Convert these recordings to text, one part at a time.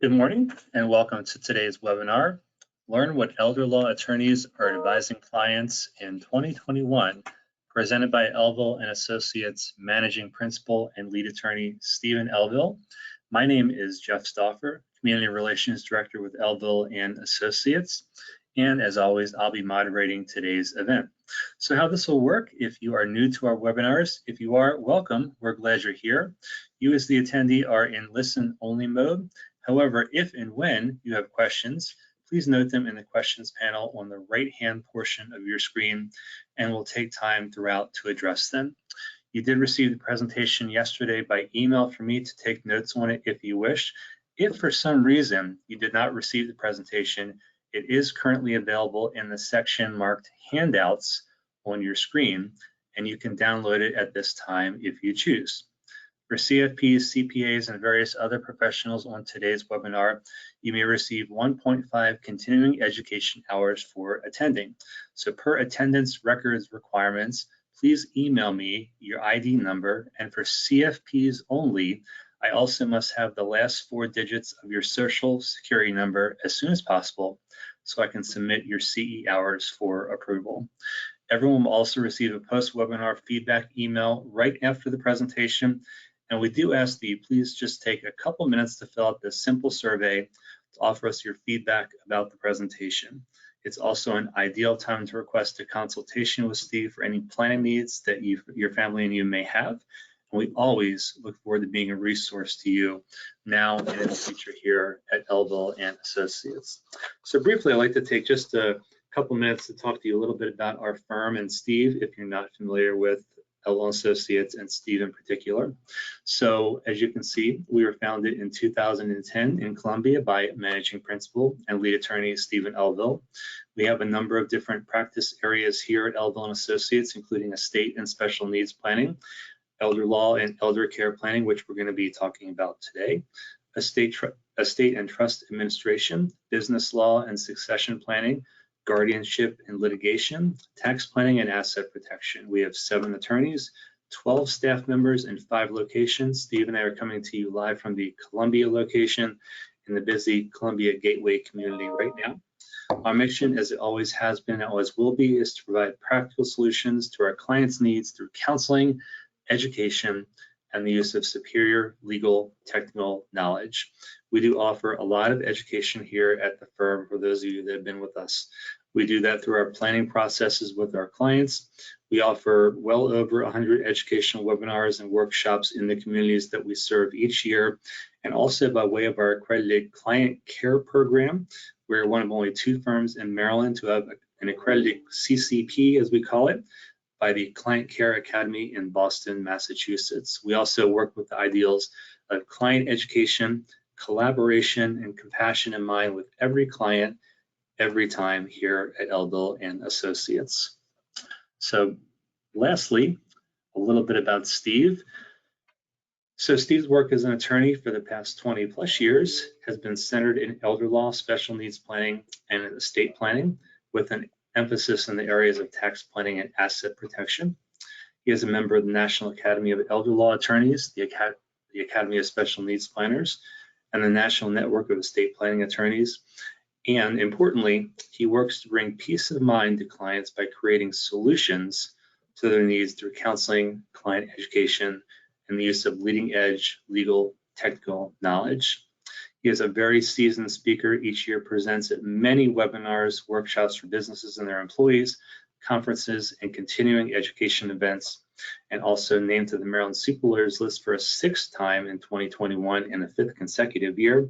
Good morning and welcome to today's webinar. Learn what elder law attorneys are advising clients in 2021, presented by Elville and Associates Managing Principal and Lead Attorney Stephen Elville. My name is Jeff Stauffer, Community Relations Director with Elville and Associates. And as always, I'll be moderating today's event. So how this will work, if you are new to our webinars, if you are, welcome, we're glad you're here. You as the attendee are in listen-only mode. However, if and when you have questions, please note them in the questions panel on the right-hand portion of your screen, and we'll take time throughout to address them. You did receive the presentation yesterday by email from me to take notes on it if you wish. If for some reason you did not receive the presentation, it is currently available in the section marked Handouts on your screen, and you can download it at this time if you choose. For CFPs, CPAs, and various other professionals on today's webinar, you may receive 1.5 continuing education hours for attending. So per attendance records requirements, please email me your ID number, and for CFPs only, I also must have the last 4 digits of your social security number as soon as possible so I can submit your CE hours for approval. Everyone will also receive a post-webinar feedback email right after the presentation. And we do ask that you please just take a couple minutes to fill out this simple survey to offer us your feedback about the presentation. It's also an ideal time to request a consultation with Steve for any planning needs that your family and you may have. And we always look forward to being a resource to you now and in the future here at Elville and Associates. So briefly, I'd like to take just a couple minutes to talk to you a little bit about our firm and Steve, if you're not familiar with Elville Associates and Steve in particular. So as you can see, we were founded in 2010 in Columbia by Managing Principal and Lead Attorney Stephen Elville. We have a number of different practice areas here at Elville and Associates, including estate and special needs planning, elder law and elder care planning, which we're going to be talking about today, estate and trust administration, business law and succession planning, guardianship and litigation, tax planning, and asset protection. We have 7 attorneys, 12 staff members, and 5 locations. Steve and I are coming to you live from the Columbia location in the busy Columbia Gateway community right now. Our mission, as it always has been and always will be, is to provide practical solutions to our clients' needs through counseling, education, and the use of superior legal technical knowledge. We do offer a lot of education here at the firm for those of you that have been with us. We do that through our planning processes with our clients. We offer well over 100 educational webinars and workshops in the communities that we serve each year, and also by way of our accredited client care program. We're one of only 2 firms in Maryland to have an accredited CCP, as we call it, by the Client Care Academy in Boston, Massachusetts. We also work with the ideals of client education, collaboration, and compassion in mind with every client, every time here at Elville and Associates. So lastly, a little bit about Steve. So Steve's work as an attorney for the past 20 plus years has been centered in elder law, special needs planning, and estate planning, with an emphasis in the areas of tax planning and asset protection. He is a member of the National Academy of Elder Law Attorneys, the Academy of Special Needs Planners, and the National Network of Estate Planning Attorneys. And importantly, he works to bring peace of mind to clients by creating solutions to their needs through counseling, client education, and the use of leading-edge legal technical knowledge. He is a very seasoned speaker. Each year presents at many webinars, workshops for businesses and their employees, conferences, and continuing education events, and also named to the Maryland Super Lawyers list for a 6th time in 2021 and a 5th consecutive year.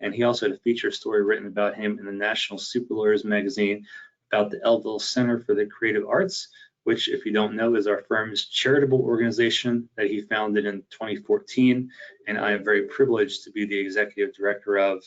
And he also had a feature story written about him in the National Super Lawyers magazine about the Elville Center for the Creative Arts, which, if you don't know, is our firm's charitable organization that he founded in 2014, and I am very privileged to be the executive director of.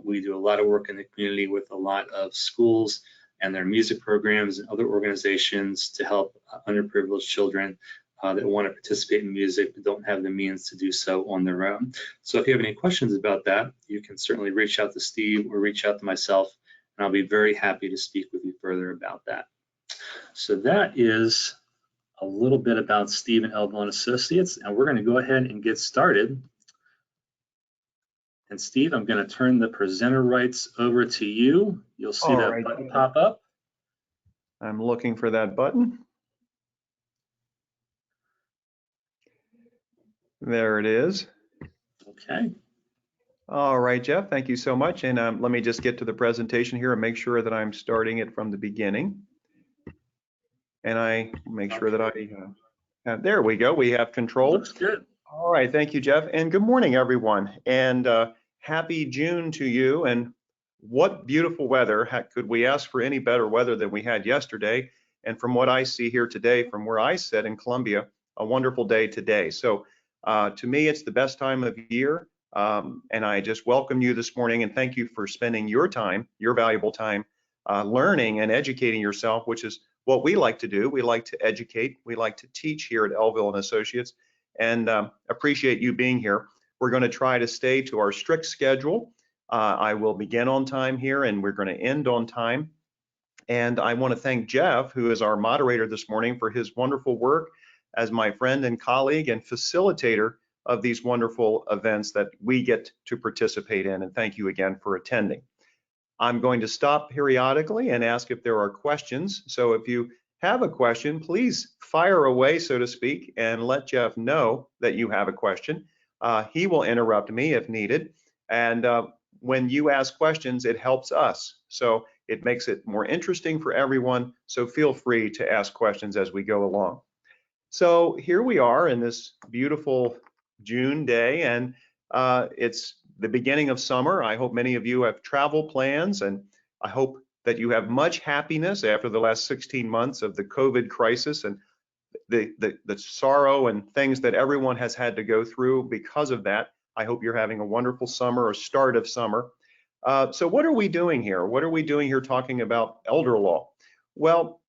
We do a lot of work in the community with a lot of schools and their music programs and other organizations to help underprivileged children that want to participate in music but don't have the means to do so on their own. So if you have any questions about that, you can certainly reach out to Steve or reach out to myself, and I'll be very happy to speak with you further about that. So that is a little bit about Steve and Elville and Associates, and we're going to go ahead and get started. And Steve, I'm going to turn the presenter rights over to you. You'll see All that right. button pop up. I'm looking for that button. There it is. Okay. All right, Jeff, thank you so much. And let me just get to the presentation here and make sure that I'm starting it from the beginning. And I make sure that I have, there we go. We have control. Looks good. All right, thank you, Jeff. And good morning, everyone. And happy June to you. And what beautiful weather. Could we ask for any better weather than we had yesterday? And from what I see here today, from where I sit in Columbia, a wonderful day today. So to me, it's the best time of year. And I just welcome you this morning and thank you for spending your time, your valuable time, learning and educating yourself, which is what we like to do. We like to educate. We like to teach here at Elville and Associates, and appreciate you being here. We're going to try to stay to our strict schedule. I will begin on time here, and we're going to end on time. And I want to thank Jeff, who is our moderator this morning, for his wonderful work as my friend and colleague and facilitator of these wonderful events that we get to participate in. And thank you again for attending. I'm going to stop periodically and ask if there are questions. So if you have a question, please fire away, so to speak, and let Jeff know that you have a question. He will interrupt me if needed. And when you ask questions, it helps us. So it makes it more interesting for everyone. So feel free to ask questions as we go along. So here we are in this beautiful June day, and it's the beginning of summer. I hope many of you have travel plans, and I hope that you have much happiness after the last 16 months of the COVID crisis and the sorrow and things that everyone has had to go through because of that. I hope you're having a wonderful summer or start of summer. So what are we doing here? What are we doing here talking about elder law? Well,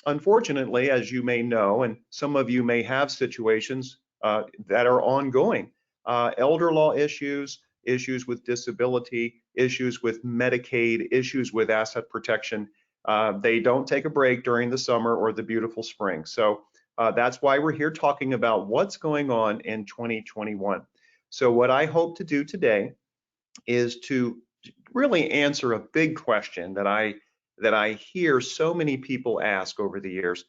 unfortunately, as you may know, and some of you may have situations that are ongoing, elder law issues, issues with disability, issues with Medicaid, issues with asset protection. They don't take a break during the summer or the beautiful spring. So that's why we're here talking about what's going on in 2021. So what I hope to do today is to really answer a big question that I hear so many people ask over the years.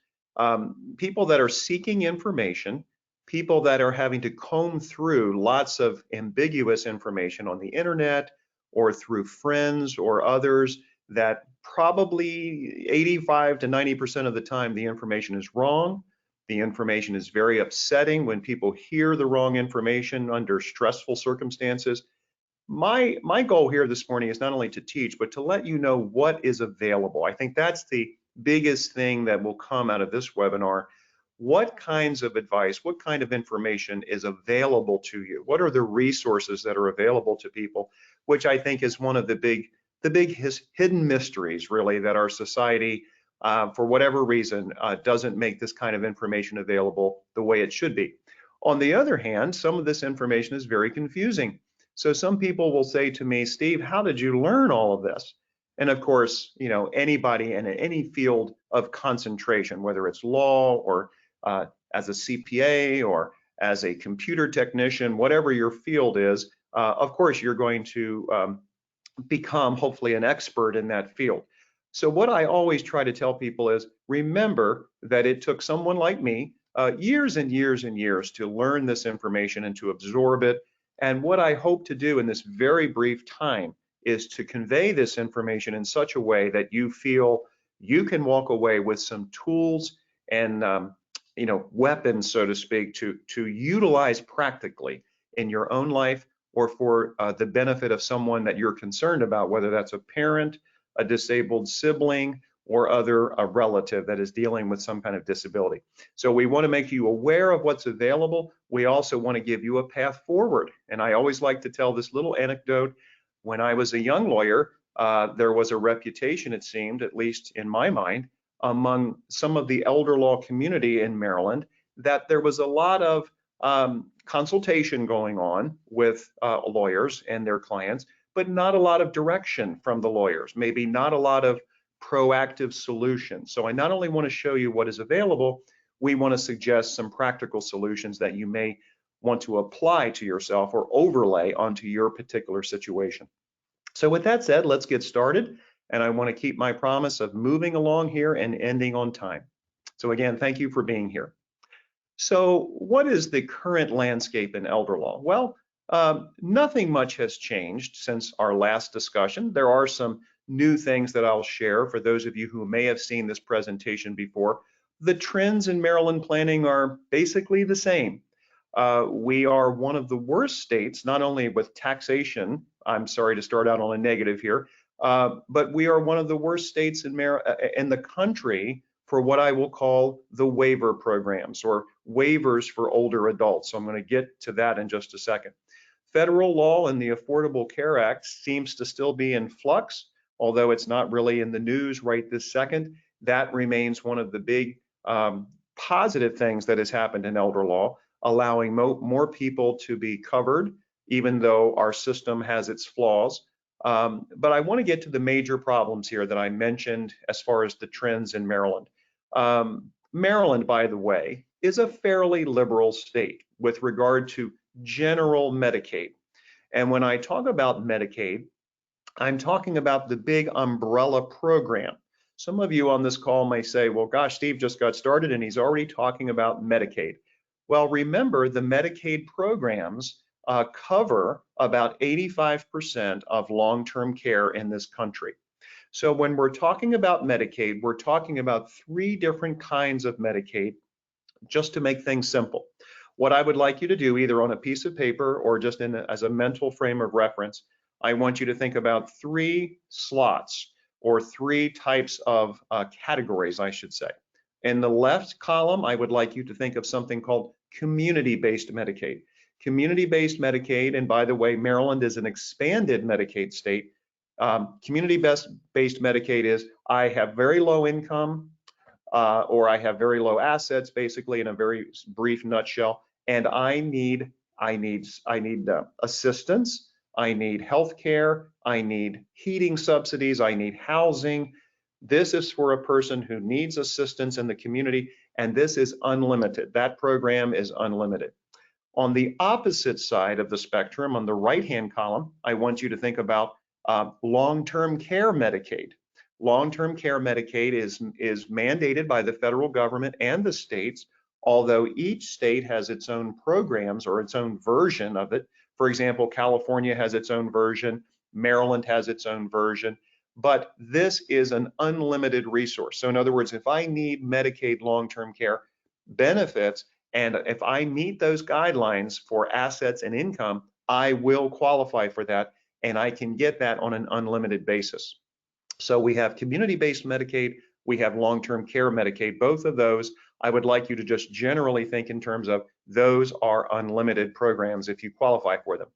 People that are seeking information, people that are having to comb through lots of ambiguous information on the internet or through friends or others that probably 85 to 90% of the time the information is wrong. The information is very upsetting when people hear the wrong information under stressful circumstances. My goal here this morning is not only to teach, but to let you know what is available. I think that's the biggest thing that will come out of this webinar. What kinds of advice, what kind of information is available to you? What are the resources that are available to people, which I think is one of the big hidden mysteries, really, that our society, for whatever reason, doesn't make this kind of information available the way it should be. On the other hand, some of this information is very confusing. So some people will say to me, Steve, how did you learn all of this? And of course, you know, anybody in any field of concentration, whether it's law or as a CPA or as a computer technician, whatever your field is, of course, you're going to become hopefully an expert in that field. So what I always try to tell people is, remember that it took someone like me years and years and years to learn this information and to absorb it. And what I hope to do in this very brief time is to convey this information in such a way that you feel you can walk away with some tools and you know, weapons, so to speak, to utilize practically in your own life or for the benefit of someone that you're concerned about, whether that's a parent, a disabled sibling, or a relative that is dealing with some kind of disability. So we want to make you aware of what's available. We also want to give you a path forward. And I always like to tell this little anecdote. When I was a young lawyer, there was a reputation, it seemed, at least in my mind, among some of the elder law community in Maryland, that there was a lot of consultation going on with lawyers and their clients, but not a lot of direction from the lawyers, maybe not a lot of proactive solutions. So I not only want to show you what is available, we want to suggest some practical solutions that you may want to apply to yourself or overlay onto your particular situation. So with that said, let's get started. And I want to keep my promise of moving along here and ending on time. So again, thank you for being here. So what is the current landscape in elder law? Well, nothing much has changed since our last discussion. There are some new things that I'll share for those of you who may have seen this presentation before. The trends in Maryland planning are basically the same. We are one of the worst states, not only with taxation, I'm sorry to start out on a negative here, but we are one of the worst states in the country for what I will call the waiver programs or waivers for older adults. So I'm going to get to that in just a second. Federal law and the Affordable Care Act seems to still be in flux, although it's not really in the news right this second. That remains one of the big positive things that has happened in elder law, allowing more people to be covered, even though our system has its flaws. But I want to get to the major problems here that I mentioned as far as the trends in Maryland. Maryland, by the way, is a fairly liberal state with regard to general Medicaid. And when I talk about Medicaid, I'm talking about the big umbrella program. Some of you on this call may say, well, gosh, Steve just got started and he's already talking about Medicaid. Well, remember, the Medicaid programs cover about 85% of long-term care in this country. So when we're talking about Medicaid, we're talking about 3 different kinds of Medicaid, just to make things simple. What I would like you to do, either on a piece of paper or just as a mental frame of reference, I want you to think about 3 slots or 3 types of categories, I should say. In the left column, I would like you to think of something called community-based Medicaid. Community-based Medicaid, and by the way, Maryland is an expanded Medicaid state. Community-based Medicaid is I have very low income or I have very low assets, basically in a very brief nutshell, and I need assistance, I need health care, I need heating subsidies, I need housing. This is for a person who needs assistance in the community, and this is unlimited. That program is unlimited. On the opposite side of the spectrum, on the right-hand column, I want you to think about long-term care Medicaid. Long-term care Medicaid is mandated by the federal government and the states, although each state has its own programs or its own version of it. For example, California has its own version, Maryland has its own version, but this is an unlimited resource. So in other words, if I need Medicaid long-term care benefits, and if I meet those guidelines for assets and income, I will qualify for that, and I can get that on an unlimited basis. So we have community-based Medicaid, we have long-term care Medicaid. Both of those, I would like you to just generally think in terms of those are unlimited programs if you qualify for them.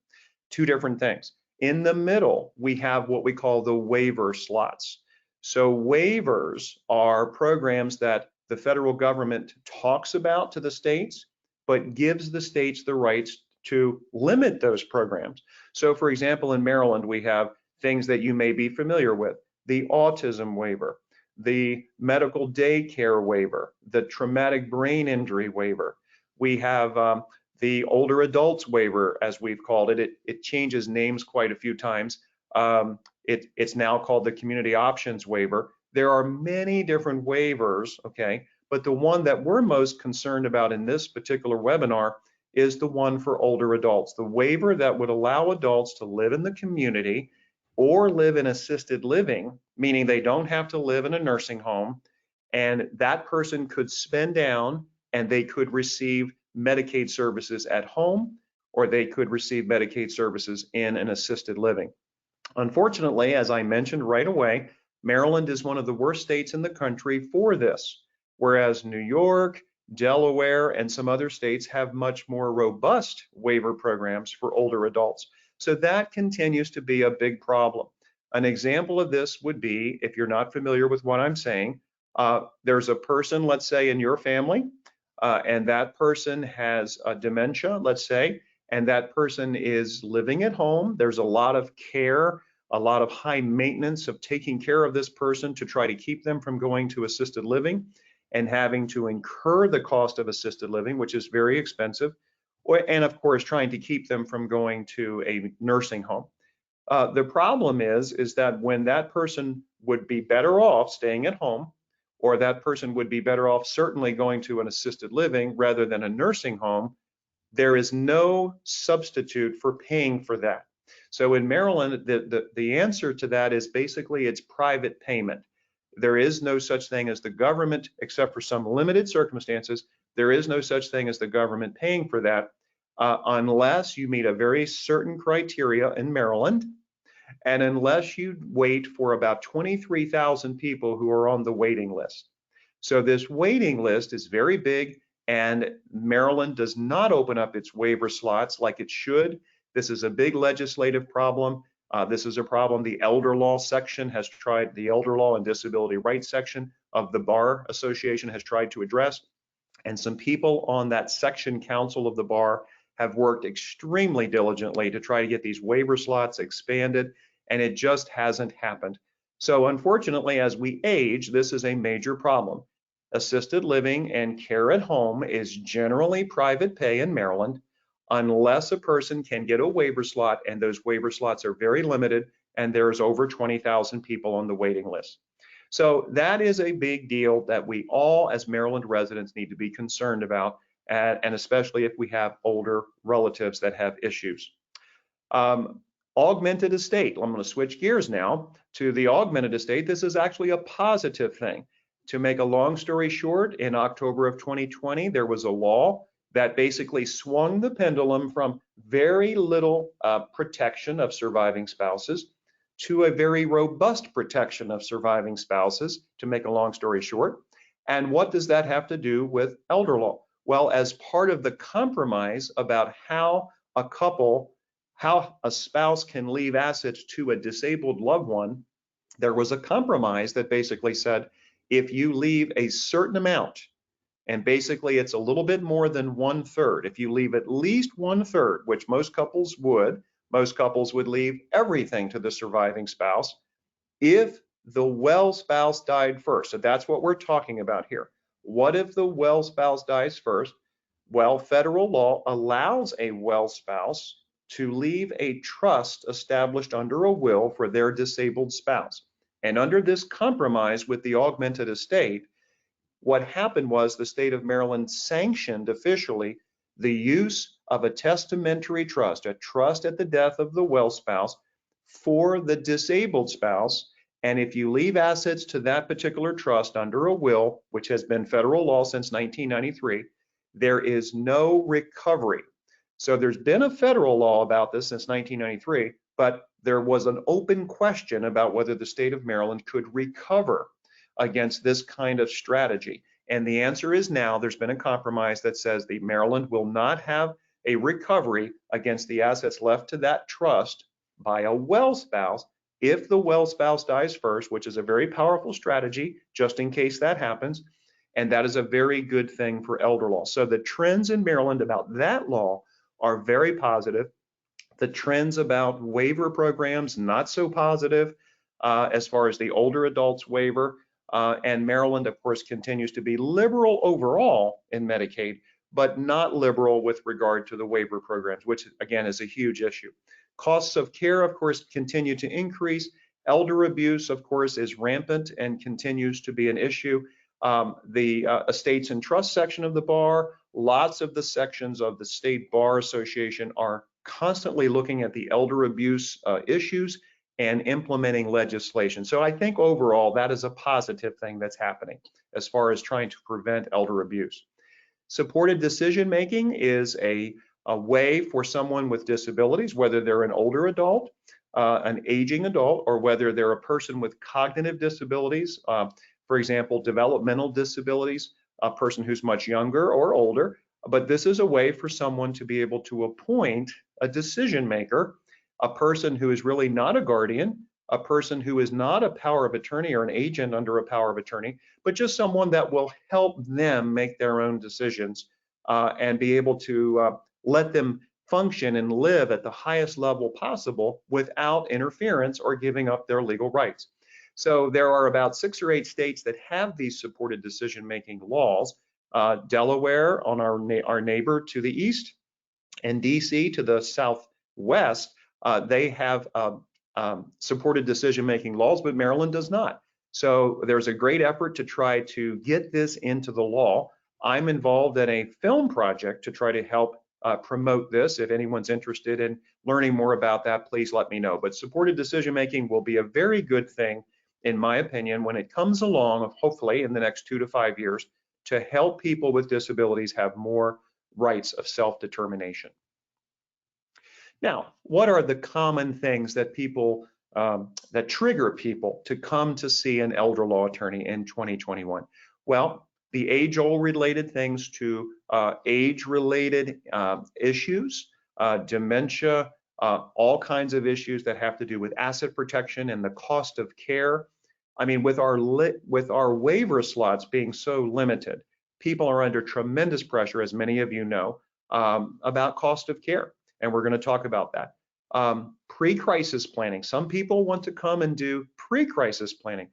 2 different things. In the middle, we have what we call the waiver slots. So waivers are programs that the federal government talks about to the states, but gives the states the rights to limit those programs. So for example, in Maryland, we have things that you may be familiar with: the autism waiver, the medical daycare waiver, the traumatic brain injury waiver. We have the older adults waiver, as we've called it. It changes names quite a few times. It's now called the community options waiver. There are many different waivers, okay? But the one that we're most concerned about in this particular webinar is the one for older adults, the waiver that would allow adults to live in the community or live in assisted living, meaning they don't have to live in a nursing home, and that person could spend down and they could receive Medicaid services at home, or they could receive Medicaid services in an assisted living. Unfortunately, as I mentioned right away, Maryland is one of the worst states in the country for this, whereas New York, Delaware, and some other states have much more robust waiver programs for older adults. So that continues to be a big problem. An example of this would be, if you're not familiar with what I'm saying, there's a person, let's say, in your family, and that person has dementia, let's say, and that person is living at home. There's a lot of care, a lot of high maintenance of taking care of this person to try to keep them from going to assisted living and having to incur the cost of assisted living, which is very expensive. and of course, trying to keep them from going to a nursing home. The problem is that when that person would be better off staying at home, or that person would be better off certainly going to an assisted living rather than a nursing home, there is no substitute for paying for that. So in Maryland, the answer to that is basically it's private payment. There is no such thing as the government, except for some limited circumstances. There is no such thing as the government paying for that unless you meet a very certain criteria in Maryland, and unless you wait for about 23,000 people who are on the waiting list. So this waiting list is very big, and Maryland does not open up its waiver slots like it should. This is a big legislative problem. This is a problem the elder law section has tried, the elder law and disability rights section of the Bar Association has tried to address. And some people on that section council of the bar have worked extremely diligently to try to get these waiver slots expanded, and it just hasn't happened. So unfortunately, as we age, this is a major problem. Assisted living and care at home is generally private pay in Maryland, unless a person can get a waiver slot, and those waiver slots are very limited, and there's over 20,000 people on the waiting list. So that is a big deal that we all as Maryland residents need to be concerned about, and especially if we have older relatives that have issues. Augmented estate. I'm going to switch gears now to the augmented estate. This is actually a positive thing. To make a long story short, in October of 2020, there was a law that basically swung the pendulum from very little protection of surviving spouses to a very robust protection of surviving spouses, to make a long story short. And what does that have to do with elder law? Well, as part of the compromise about how a spouse can leave assets to a disabled loved one, there was a compromise that basically said, if you leave a certain amount, and basically it's a little bit more than 1/3, if you leave at least 1/3, which most couples would leave everything to the surviving spouse. If the well spouse died first, so that's what we're talking about here. What if the well spouse dies first? Well, federal law allows a well spouse to leave a trust established under a will for their disabled spouse. And under this compromise with the augmented estate, what happened was the state of Maryland sanctioned officially the use of a testamentary trust, a trust at the death of the well spouse for the disabled spouse. And if you leave assets to that particular trust under a will, which has been federal law since 1993, there is no recovery. So there's been a federal law about this since 1993, but there was an open question about whether the state of Maryland could recover against this kind of strategy. And the answer is now there's been a compromise that says the Maryland will not have a recovery against the assets left to that trust by a well spouse if the well spouse dies first, which is a very powerful strategy just in case that happens. And that is a very good thing for elder law. So the trends in Maryland about that law are very positive. The trends about waiver programs, not so positive as far as the older adults waiver. And Maryland, of course, continues to be liberal overall in Medicaid, but not liberal with regard to the waiver programs, which again is a huge issue. Costs of care, of course, continue to increase. Elder abuse, of course, is rampant and continues to be an issue. The estates and trust section of the bar, lots of the sections of the State Bar Association are constantly looking at the elder abuse issues and implementing legislation. So I think overall that is a positive thing that's happening as far as trying to prevent elder abuse. Supported decision making is a way for someone with disabilities, whether they're an older adult, an aging adult, or whether they're a person with cognitive disabilities, for example, developmental disabilities, a person who's much younger or older. But this is a way for someone to be able to appoint a decision maker, a person who is really not a guardian, a person who is not a power of attorney or an agent under a power of attorney, but just someone that will help them make their own decisions and be able to let them function and live at the highest level possible without interference or giving up their legal rights. So there are about 6 or 8 states that have these supported decision-making laws. Delaware, on our neighbor to the east, In DC to the southwest, they have supported decision-making laws, but Maryland does not. So there's a great effort to try to get this into the law. I'm involved in a film project to try to help promote this. If anyone's interested in learning more about that, please let me know. But supported decision-making will be a very good thing, in my opinion, when it comes along, hopefully in the next 2 to 5 years, to help people with disabilities have more rights of self-determination. Now, what are the common things that people that trigger people to come to see an elder law attorney in 2021? Well, the age-old related things to age-related issues, dementia, all kinds of issues that have to do with asset protection and the cost of care. I mean, with our waiver slots being so limited, people are under tremendous pressure, as many of you know, about cost of care. And we're going to talk about that. Pre-crisis planning. Some people want to come and do pre-crisis planning.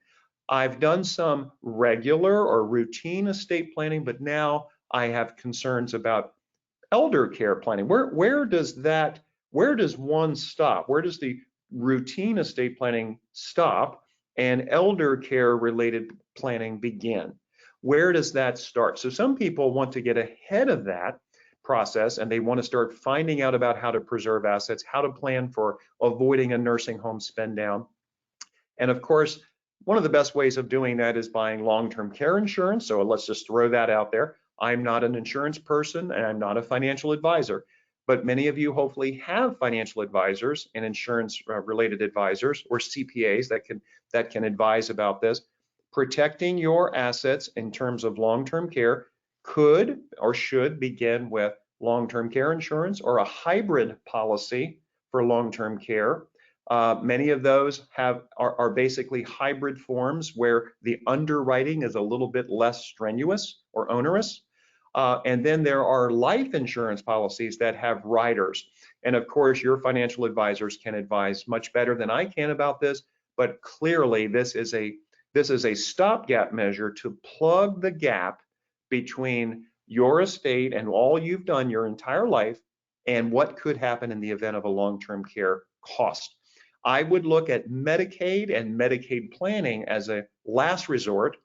I've done some regular or routine estate planning, but now I have concerns about elder care planning. Where does one stop? Where does the routine estate planning stop and elder care related planning begin? Where does that start? So some people want to get ahead of that process and they want to start finding out about how to preserve assets, how to plan for avoiding a nursing home spend down. And of course, one of the best ways of doing that is buying long-term care insurance. So let's just throw that out there. I'm not an insurance person and I'm not a financial advisor, but many of you hopefully have financial advisors and insurance related advisors or CPAs that can advise about this. Protecting your assets in terms of long-term care could or should begin with long-term care insurance or a hybrid policy for long-term care. Many of those are basically hybrid forms where the underwriting is a little bit less strenuous or onerous. And then there are life insurance policies that have riders. And of course, your financial advisors can advise much better than I can about this, but clearly this is a stopgap measure to plug the gap between your estate and all you've done your entire life and what could happen in the event of a long-term care cost. I would look at Medicaid and Medicaid planning as a last resort.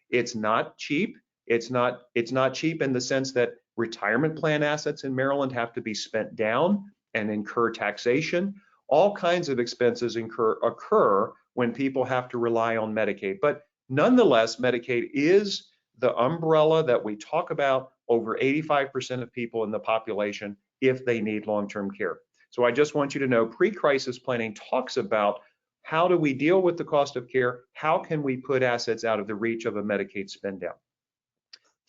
It's not cheap. It's not cheap in the sense that retirement plan assets in Maryland have to be spent down and incur taxation. All kinds of expenses occur when people have to rely on Medicaid. But nonetheless, Medicaid is the umbrella that we talk about over 85% of people in the population if they need long-term care. So I just want you to know pre-crisis planning talks about how do we deal with the cost of care? How can we put assets out of the reach of a Medicaid spend down?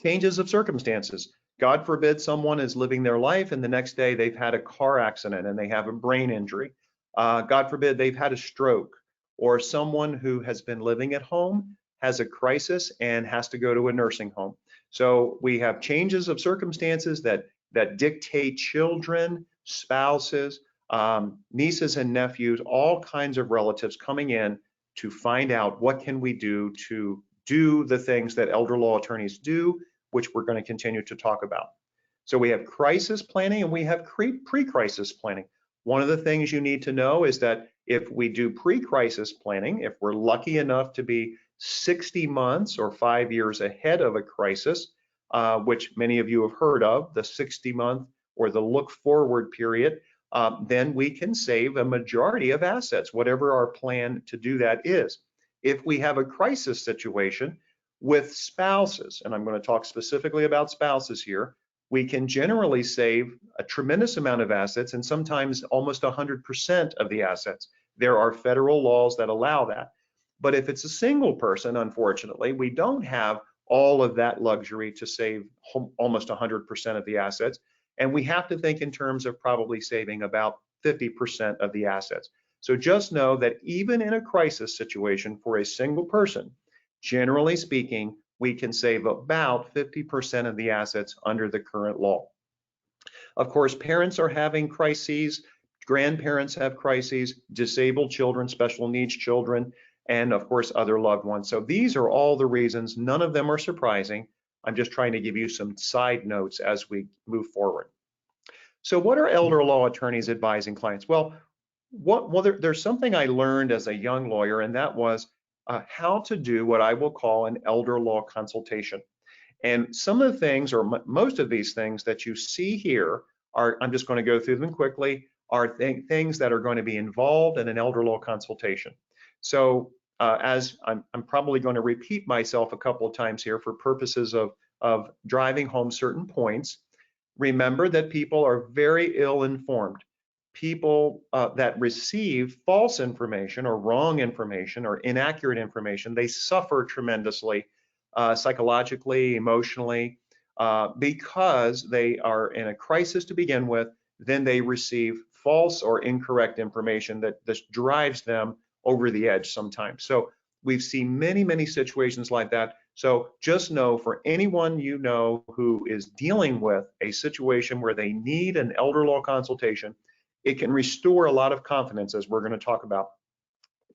Changes of circumstances. God forbid someone is living their life and the next day they've had a car accident and they have a brain injury. God forbid they've had a stroke, or someone who has been living at home has a crisis and has to go to a nursing home. So we have changes of circumstances that dictate children, spouses, nieces and nephews, all kinds of relatives coming in to find out what can we do to do the things that elder law attorneys do, which we're going to continue to talk about. So we have crisis planning and we have pre-crisis planning. One of the things you need to know is that if we do pre-crisis planning, if we're lucky enough to be 60 months or 5 years ahead of a crisis, which many of you have heard of, the 60-month or the look forward period, then we can save a majority of assets, whatever our plan to do that is. If we have a crisis situation with spouses, and I'm going to talk specifically about spouses here, we can generally save a tremendous amount of assets and sometimes almost 100% of the assets. There are federal laws that allow that. But if it's a single person, unfortunately, we don't have all of that luxury to save almost 100% of the assets. And we have to think in terms of probably saving about 50% of the assets. So just know that even in a crisis situation for a single person, generally speaking, we can save about 50% of the assets under the current law. Of course, parents are having crises, grandparents have crises, disabled children, special needs children, and of course, other loved ones. So these are all the reasons. None of them are surprising. I'm just trying to give you some side notes as we move forward. So what are elder law attorneys advising clients? Well, there's something I learned as a young lawyer, and that was how to do what I will call an elder law consultation. And some of the things, or most of these things that you see here are, I'm just going to go through them quickly, are things that are going to be involved in an elder law consultation. So as I'm probably going to repeat myself a couple of times here for purposes of driving home certain points, remember that people are very ill-informed. People that receive false information or wrong information or inaccurate information, they suffer tremendously psychologically, emotionally, because they are in a crisis to begin with. Then they receive false or incorrect information that just drives them over the edge sometimes. So we've seen many situations like that. So just know, for anyone you know who is dealing with a situation where they need an elder law consultation, it can restore a lot of confidence, as we're going to talk about.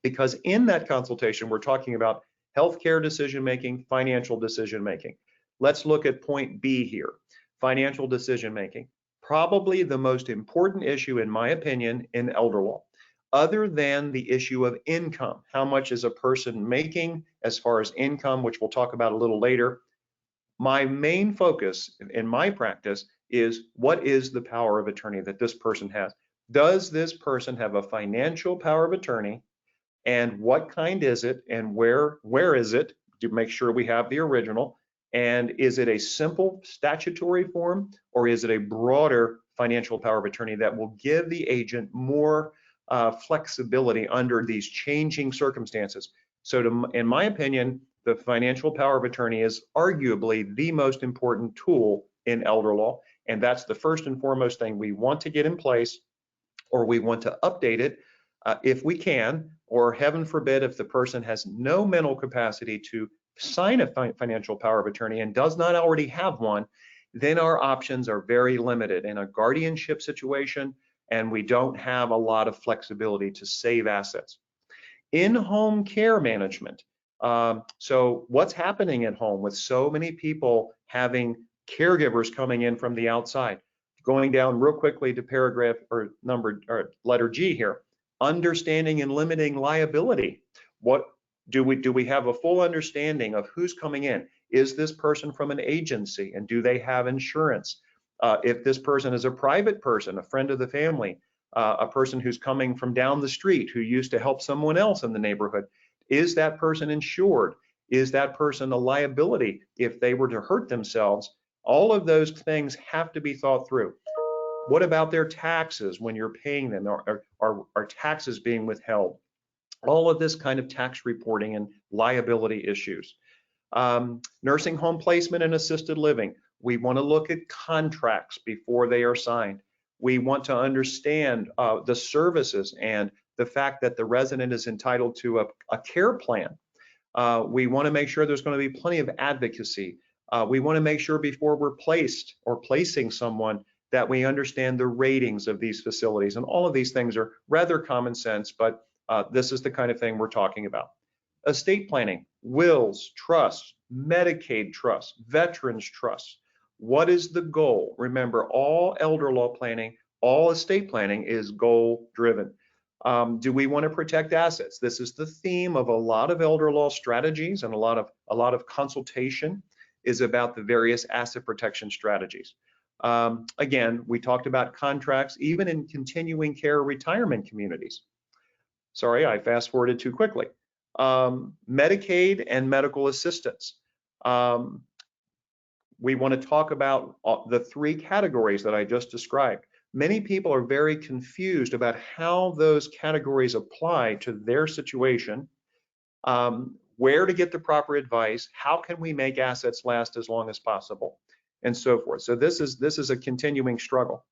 Because in that consultation, we're talking about healthcare decision-making, financial decision-making. Let's look at point B here, financial decision-making. Probably the most important issue, in my opinion, in elder law, other than the issue of income. How much is a person making as far as income, which we'll talk about a little later. My main focus in my practice is, what is the power of attorney that this person has? Does this person have a financial power of attorney? And what kind is it, and where is it, to make sure we have the original? And is it a simple statutory form, or is it a broader financial power of attorney that will give the agent more flexibility under these changing circumstances? So in my opinion, the financial power of attorney is arguably the most important tool in elder law, and that's the first and foremost thing we want to get in place, or we want to update it if we can, or heaven forbid, if the person has no mental capacity to sign a financial power of attorney and does not already have one, then our options are very limited in a guardianship situation, and we don't have a lot of flexibility to save assets. In-home care management. So what's happening at home with so many people having caregivers coming in from the outside? Going down real quickly to paragraph or letter G here. Understanding and limiting liability. What do we have a full understanding of who's coming in? Is this person from an agency, and do they have insurance? If this person is a private person, a friend of the family, a person who's coming from down the street who used to help someone else in the neighborhood, is that person insured? Is that person a liability if they were to hurt themselves? All of those things have to be thought through. What about their taxes when you're paying them? Are taxes being withheld? All of this kind of tax reporting and liability issues. Nursing home placement and assisted living. We want to look at contracts before they are signed. We want to understand the services and the fact that the resident is entitled to a care plan. We want to make sure there's going to be plenty of advocacy. We want to make sure before we're placed or placing someone that we understand the ratings of these facilities. And all of these things are rather common sense, but this is the kind of thing we're talking about. Estate planning, wills, trusts, Medicaid trusts, veterans trusts. What is the goal? Remember, all elder law planning, all estate planning is goal driven. Do we want to protect assets? This is the theme of a lot of elder law strategies, and a lot of consultation is about the various asset protection strategies. Again, we talked about contracts, even in continuing care retirement communities. Sorry, I fast forwarded too quickly. Medicaid and medical assistance. We want to talk about the three categories that I just described. Many people are very confused about how those categories apply to their situation, where to get the proper advice, how can we make assets last as long as possible, and so forth. So this is a continuing struggle.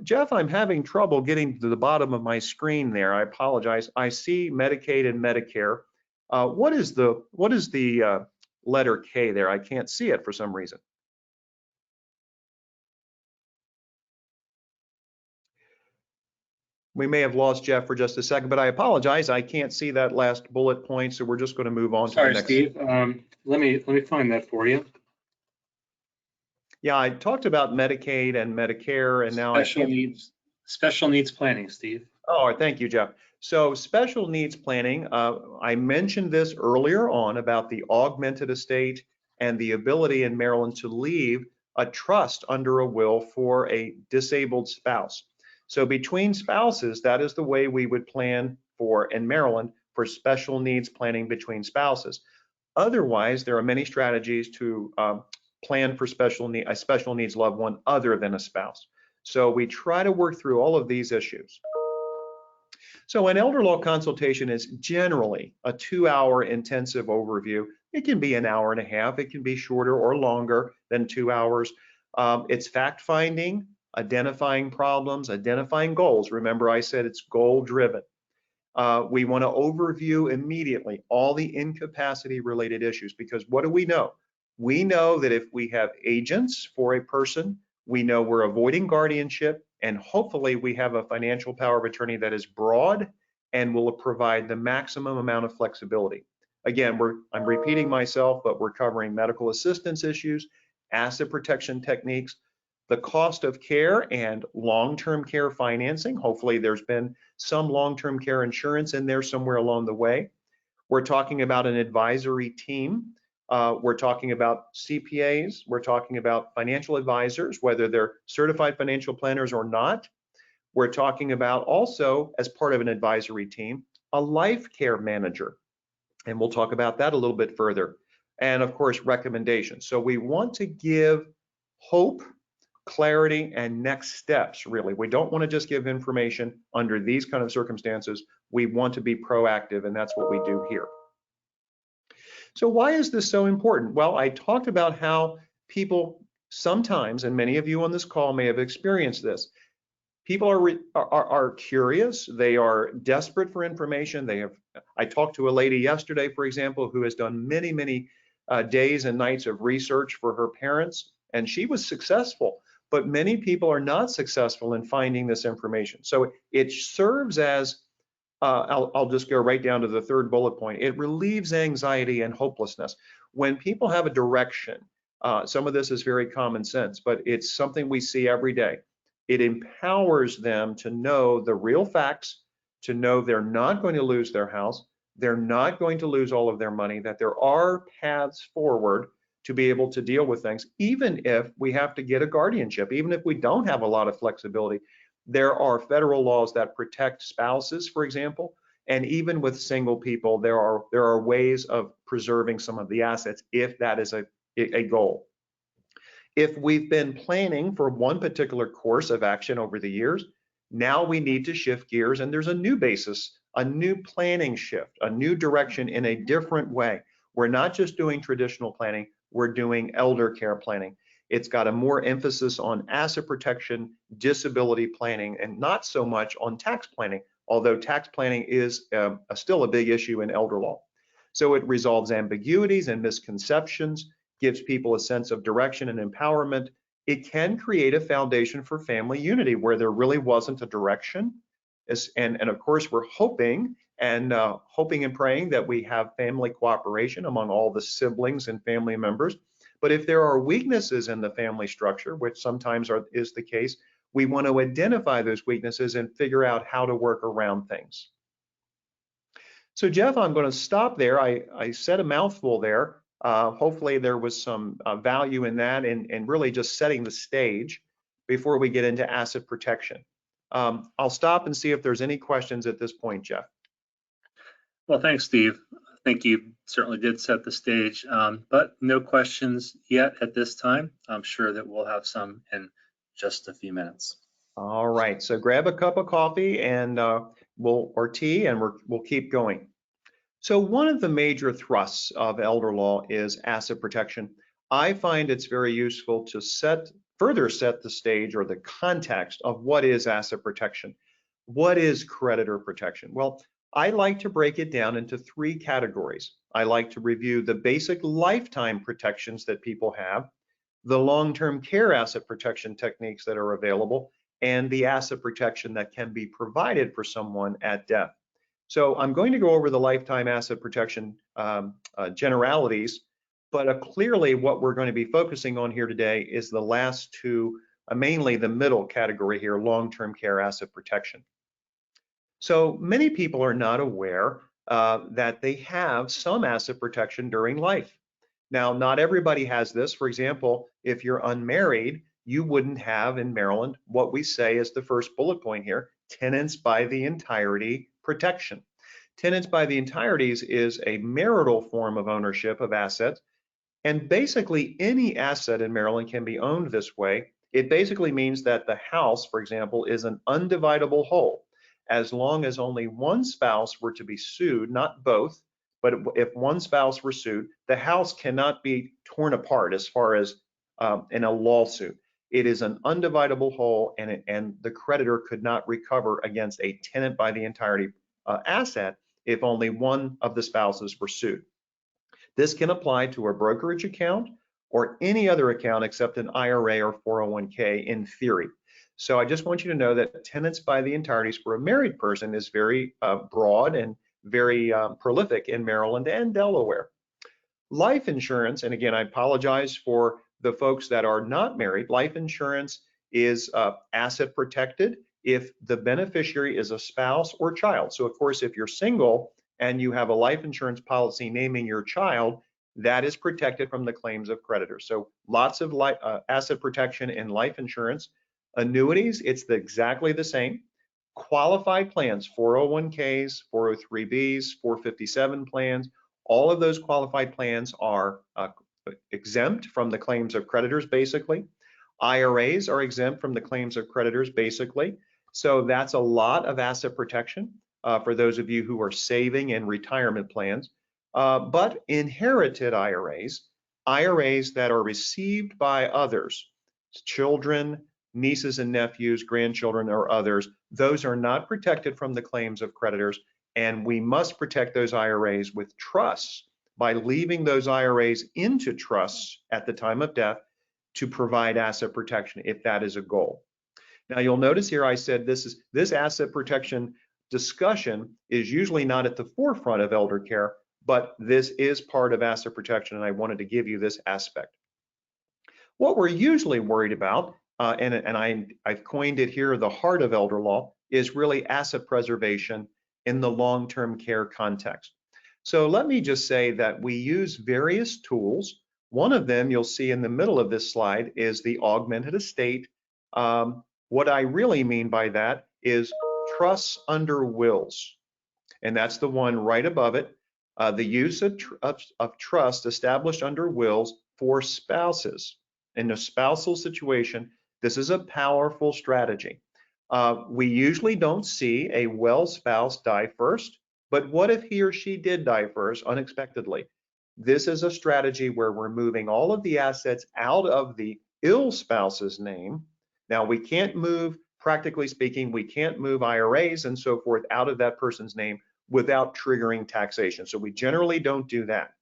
Jeff, I'm having trouble getting to the bottom of my screen there. I apologize. I see Medicaid and Medicare. What is the letter K there? I can't see it for some reason. We may have lost Jeff for just a second, but I apologize. I can't see that last bullet point, so we're just going to move on to the next. Sorry, Steve. Let me find that for you. Yeah, I talked about Medicaid and Medicare, and now I can't. Special needs planning, Steve. Oh, thank you, Jeff. So special needs planning, I mentioned this earlier on about the augmented estate and the ability in Maryland to leave a trust under a will for a disabled spouse. So between spouses, that is the way we would plan for in Maryland for special needs planning between spouses. Otherwise, there are many strategies to plan for a special needs loved one other than a spouse. So we try to work through all of these issues. So an elder law consultation is generally a 2-hour intensive overview. It can be an hour and a half. It can be shorter or longer than 2 hours. It's fact finding, identifying problems, identifying goals. Remember, I said it's goal driven. We want to overview immediately all the incapacity related issues, because what do we know? We know that if we have agents for a person, we know we're avoiding guardianship, and hopefully we have a financial power of attorney that is broad and will provide the maximum amount of flexibility. Again, I'm repeating myself, but we're covering medical assistance issues, asset protection techniques, the cost of care and long-term care financing. Hopefully there's been some long-term care insurance in there somewhere along the way. We're talking about an advisory team. We're talking about CPAs. We're talking about financial advisors, whether they're certified financial planners or not. We're talking about also, as part of an advisory team, a life care manager. And we'll talk about that a little bit further. And of course, recommendations. So we want to give hope, clarity, and next steps, really. We don't want to just give information under these kind of circumstances. We want to be proactive, and that's what we do here. So why is this so important? Well, I talked about how people sometimes, and many of you on this call may have experienced this, people are curious, they are desperate for information. I talked to a lady yesterday, for example, who has done many days and nights of research for her parents, and she was successful. But many people are not successful in finding this information. So it serves as, I'll just go right down to the third bullet point. It relieves anxiety and hopelessness. When people have a direction, some of this is very common sense, but it's something we see every day. It empowers them to know the real facts, to know they're not going to lose their house, they're not going to lose all of their money, that there are paths forward to be able to deal with things, even if we have to get a guardianship, even if we don't have a lot of flexibility. There are federal laws that protect spouses, for example, and even with single people, there are ways of preserving some of the assets if that is a goal. If we've been planning for one particular course of action over the years, now we need to shift gears, and there's a new basis, a new planning shift, a new direction in a different way. We're not just doing traditional planning, we're doing elder care planning. It's got a more emphasis on asset protection, disability planning, and not so much on tax planning, although tax planning is still a big issue in elder law. So it resolves ambiguities and misconceptions, gives people a sense of direction and empowerment. It can create a foundation for family unity where there really wasn't a direction. And of course, we're hoping and praying that we have family cooperation among all the siblings and family members. But if there are weaknesses in the family structure, which sometimes is the case, we want to identify those weaknesses and figure out how to work around things. So Jeff, I'm going to stop there. I said a mouthful there. Hopefully there was some value in that and really just setting the stage before we get into asset protection. I'll stop and see if there's any questions at this point, Jeff. Well, thanks, Steve. I think you certainly did set the stage, but no questions yet at this time. I'm sure that we'll have some in just a few minutes. All right, so grab a cup of coffee and or tea, and we'll keep going. So one of the major thrusts of elder law is asset protection. I find it's very useful to further set the stage or the context of what is asset protection. What is creditor protection? Well, I like to break it down into 3 categories. I like to review the basic lifetime protections that people have, the long-term care asset protection techniques that are available, and the asset protection that can be provided for someone at death. So I'm going to go over the lifetime asset protection generalities, But clearly what we're going to be focusing on here today is the last two, mainly the middle category here, long-term care asset protection. So many people are not aware that they have some asset protection during life. Now, not everybody has this. For example, if you're unmarried, you wouldn't have in Maryland what we say is the first bullet point here, tenants by the entirety protection. Tenants by the entireties is a marital form of ownership of assets. And basically any asset in Maryland can be owned this way. It basically means that the house, for example, is an undividable whole. As long as only one spouse were to be sued, not both, but if one spouse were sued, the house cannot be torn apart as far as in a lawsuit. It is an undividable whole, and the creditor could not recover against a tenant by the entirety asset if only one of the spouses were sued. This can apply to a brokerage account or any other account except an IRA or 401k in theory. So I just want you to know that tenants by the entireties for a married person is very broad and very prolific in Maryland and Delaware. Life insurance, and again, I apologize for the folks that are not married, life insurance is asset protected if the beneficiary is a spouse or child. So of course, if you're single and you have a life insurance policy naming your child, that is protected from the claims of creditors. So lots of asset protection in life insurance. Annuities, it's exactly the same. Qualified plans, 401ks, 403bs, 457 plans, all of those qualified plans are exempt from the claims of creditors, basically. IRAs are exempt from the claims of creditors, basically. So that's a lot of asset protection for those of you who are saving in retirement plans. But inherited IRAs, IRAs that are received by others, children, nieces and nephews, grandchildren, or others, those are not protected from the claims of creditors. And we must protect those IRAs with trusts by leaving those IRAs into trusts at the time of death to provide asset protection if that is a goal. Now you'll notice here I said this asset protection discussion is usually not at the forefront of elder care, but this is part of asset protection, and I wanted to give you this aspect. What we're usually worried about, and I've coined it here, the heart of elder law, is really asset preservation in the long-term care context. So let me just say that we use various tools. One of them you'll see in the middle of this slide is the Augmented Estate. What I really mean by that is trusts under wills, and that's the one right above it. The use of trust established under wills for spouses. In a spousal situation, this is a powerful strategy. We usually don't see a well spouse die first, but what if he or she did die first unexpectedly? This is a strategy where we're moving all of the assets out of the ill spouse's name. Now, we can't move, practically speaking, we can't move IRAs and so forth out of that person's name without triggering taxation. So we generally don't do that.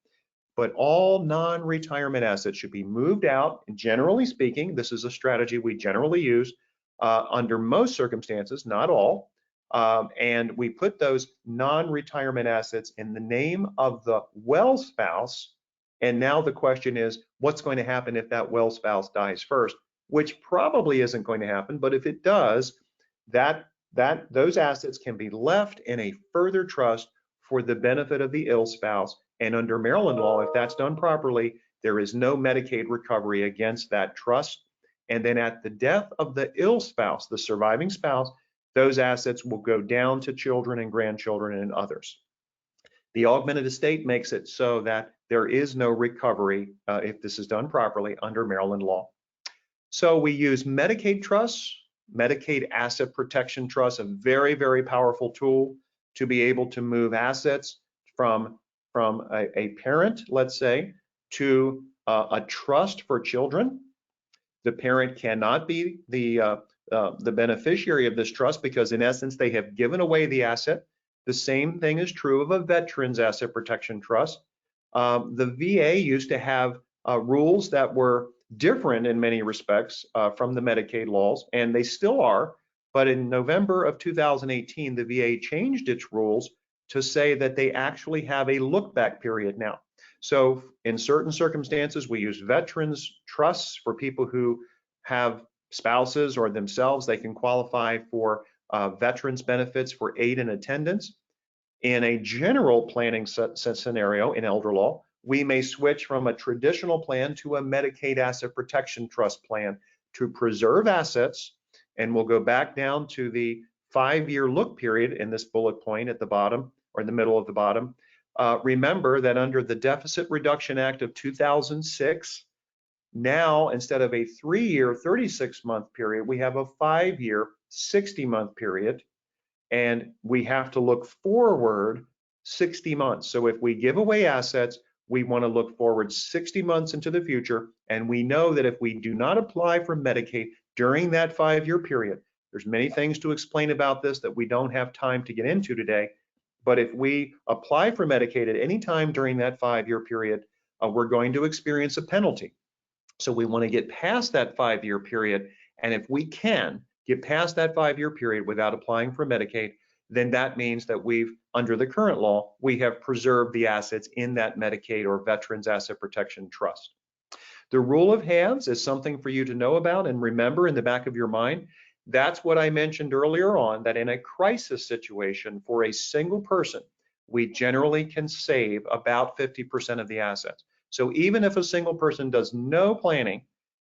But all non-retirement assets should be moved out. And generally speaking, this is a strategy we generally use under most circumstances, not all. And we put those non-retirement assets in the name of the well spouse. And now the question is, what's going to happen if that well spouse dies first? Which probably isn't going to happen, but if it does, those assets can be left in a further trust for the benefit of the ill spouse. And under Maryland law, if that's done properly, there is no Medicaid recovery against that trust. And then at the death of the ill spouse, the surviving spouse, those assets will go down to children and grandchildren and others. The Augmented Estate makes it so that there is no recovery if this is done properly under Maryland law. So we use Medicaid trusts, Medicaid Asset Protection Trust, a very, very powerful tool to be able to move assets from a parent, let's say, to a trust for children. The parent cannot be the beneficiary of this trust because in essence, they have given away the asset. The same thing is true of a veterans asset protection trust. The VA used to have rules that were different in many respects from the Medicaid laws, and they still are. But in November of 2018, the VA changed its rules to say that they actually have a look back period now. So in certain circumstances, we use veterans trusts for people who have spouses or themselves. They can qualify for veterans benefits for aid and attendance. In a general planning scenario in elder law, we may switch from a traditional plan to a Medicaid asset protection trust plan to preserve assets. And we'll go back down to the 5-year look period in this bullet point at the bottom or in the middle of the bottom. Remember that under the Deficit Reduction Act of 2006, now instead of a 3-year 36-month period, we have a 5-year 60-month period. And we have to look forward 60 months. So if we give away assets, we want to look forward 60 months into the future. And we know that if we do not apply for Medicaid during that 5-year period, there's many things to explain about this that we don't have time to get into today. But if we apply for Medicaid at any time during that 5-year period, we're going to experience a penalty. So we want to get past that 5-year period. And if we can get past that 5-year period without applying for Medicaid, then that means that we've, under the current law, we have preserved the assets in that Medicaid or Veterans Asset Protection Trust. The rule of halves is something for you to know about and remember in the back of your mind. That's what I mentioned earlier on, that in a crisis situation for a single person, we generally can save about 50% of the assets. So even if a single person does no planning,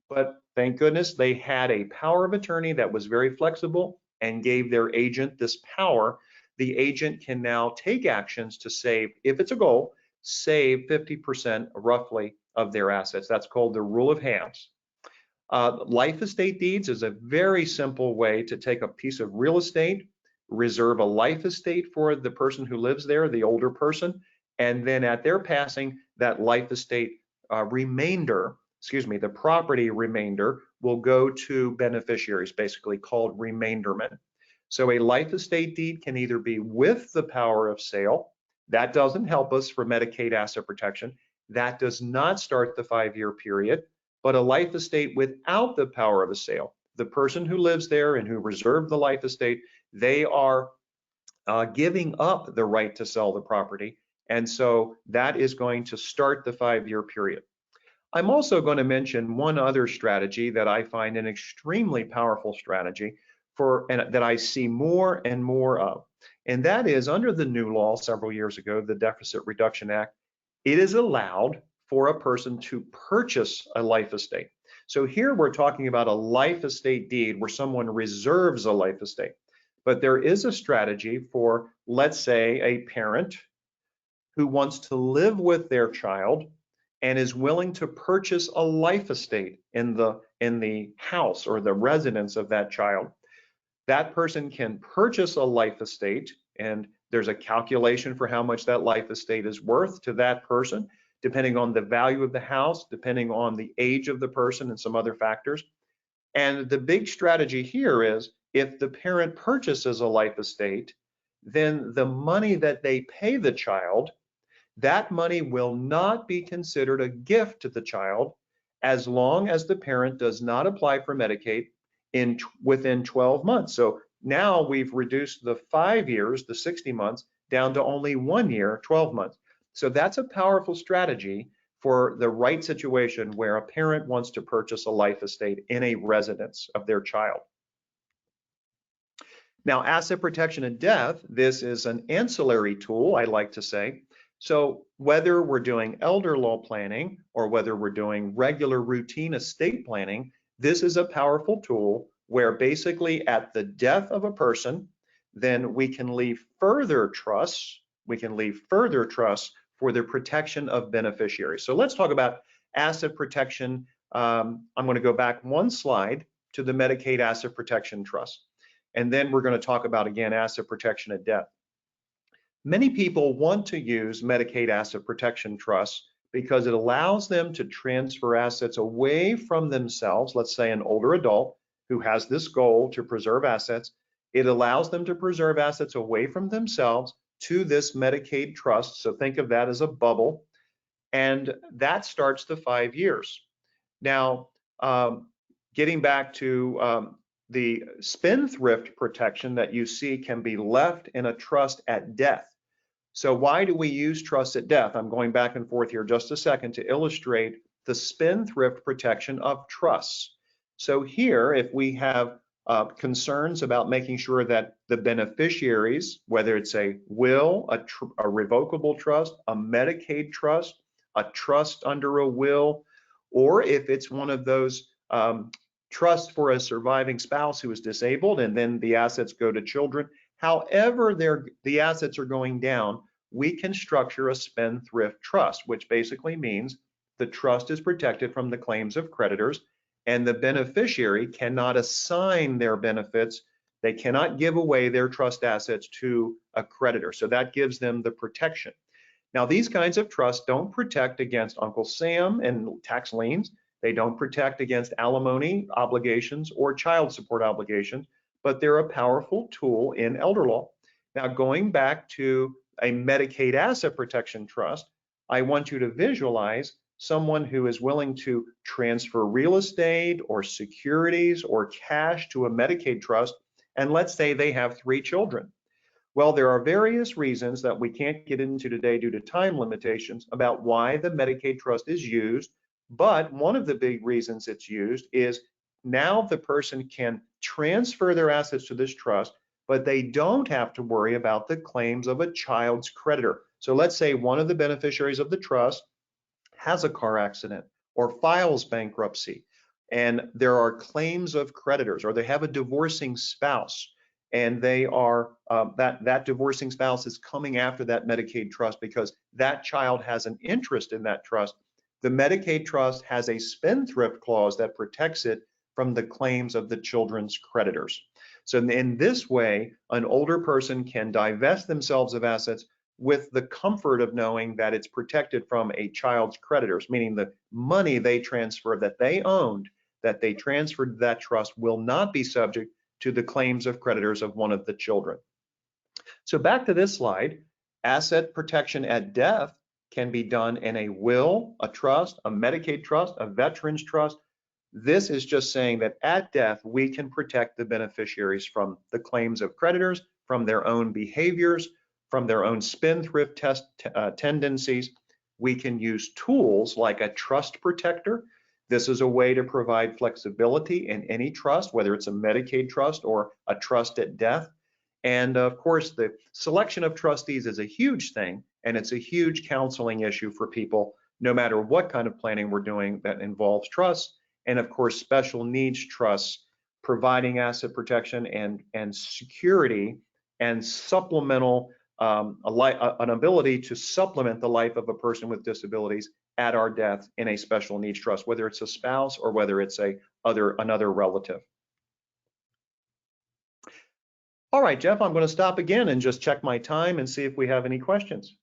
but thank goodness they had a power of attorney that was very flexible and gave their agent this power, the agent can now take actions to save, if it's a goal, save 50% roughly of their assets. That's called the rule of halves. Life estate deeds is a very simple way to take a piece of real estate, reserve a life estate for the person who lives there, the older person, and then at their passing, that life estate the property remainder will go to beneficiaries, basically called remainderment. So a life estate deed can either be with the power of sale. That doesn't help us for Medicaid asset protection. That does not start the 5-year period. But a life estate without the power of a sale, the person who lives there and who reserved the life estate, they are giving up the right to sell the property. And so that is going to start the 5-year period. I'm also going to mention one other strategy that I find an extremely powerful strategy and that I see more and more of. And that is under the new law several years ago, the Deficit Reduction Act, it is allowed for a person to purchase a life estate. So here we're talking about a life estate deed where someone reserves a life estate. But there is a strategy for, let's say, a parent who wants to live with their child and is willing to purchase a life estate in the house or the residence of that child. That person can purchase a life estate, and there's a calculation for how much that life estate is worth to that person, depending on the value of the house, depending on the age of the person and some other factors. And the big strategy here is if the parent purchases a life estate, then the money that they pay the child, that money will not be considered a gift to the child as long as the parent does not apply for Medicaid within 12 months. So now we've reduced the 5 years, the 60 months, down to only 1 year, 12 months. So that's a powerful strategy for the right situation where a parent wants to purchase a life estate in a residence of their child. Now, asset protection and death, this is an ancillary tool, I like to say. So whether we're doing elder law planning or whether we're doing regular routine estate planning, this is a powerful tool where basically at the death of a person, then we can leave further trusts. For the protection of beneficiaries. So let's talk about asset protection. I'm going to go back one slide to the Medicaid Asset Protection Trust. And then we're going to talk about, again, asset protection at death. Many people want to use Medicaid Asset Protection Trust because it allows them to transfer assets away from themselves. Let's say an older adult who has this goal to preserve assets. It allows them to preserve assets away from themselves to this Medicaid trust. So think of that as a bubble. And that starts the 5 years. Now, getting back to the spendthrift protection that you see can be left in a trust at death. So why do we use trusts at death? I'm going back and forth here just a second to illustrate the spendthrift protection of trusts. So here, if we have concerns about making sure that the beneficiaries, whether it's a will, a revocable trust, a Medicaid trust, a trust under a will, or if it's one of those trusts for a surviving spouse who is disabled and then the assets go to children, however the assets are going down, we can structure a spendthrift trust, which basically means the trust is protected from the claims of creditors and the beneficiary cannot assign their benefits. They cannot give away their trust assets to a creditor. So that gives them the protection. Now, these kinds of trusts don't protect against Uncle Sam and tax liens. They don't protect against alimony obligations or child support obligations, but they're a powerful tool in elder law. Now, going back to a Medicaid asset protection trust, I want you to visualize someone who is willing to transfer real estate or securities or cash to a Medicaid trust, and let's say they have 3 children. Well, there are various reasons that we can't get into today due to time limitations about why the Medicaid trust is used, but one of the big reasons it's used is now the person can transfer their assets to this trust, but they don't have to worry about the claims of a child's creditor. So let's say one of the beneficiaries of the trust has a car accident or files bankruptcy, and there are claims of creditors, or they have a divorcing spouse, and they are that divorcing spouse is coming after that Medicaid trust because that child has an interest in that trust. The Medicaid trust has a spendthrift clause that protects it from the claims of the children's creditors. So in this way, an older person can divest themselves of assets with the comfort of knowing that it's protected from a child's creditors, meaning the money they transfer that they owned, that they transferred to that trust, will not be subject to the claims of creditors of one of the children. So back to this slide, asset protection at death can be done in a will, a trust, a Medicaid trust, a veterans trust. This is just saying that at death, we can protect the beneficiaries from the claims of creditors, from their own behaviors, from their own spendthrift tendencies. We can use tools like a trust protector. This is a way to provide flexibility in any trust, whether it's a Medicaid trust or a trust at death. And of course, the selection of trustees is a huge thing, and it's a huge counseling issue for people, no matter what kind of planning we're doing that involves trusts. And of course, special needs trusts, providing asset protection and security and supplemental, an ability to supplement the life of a person with disabilities at our death in a special needs trust, whether it's a spouse or whether it's another relative. All right, Jeff, I'm going to stop again and just check my time and see if we have any questions.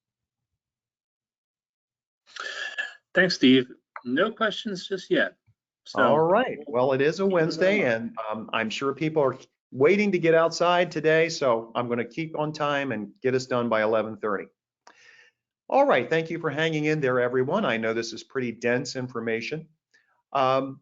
Thanks, Steve. No questions just yet. So, all right. Well, it is a Wednesday, and I'm sure people are waiting to get outside today, so I'm going to keep on time and get us done by 11:30. All right. Thank you for hanging in there, everyone. I know this is pretty dense information.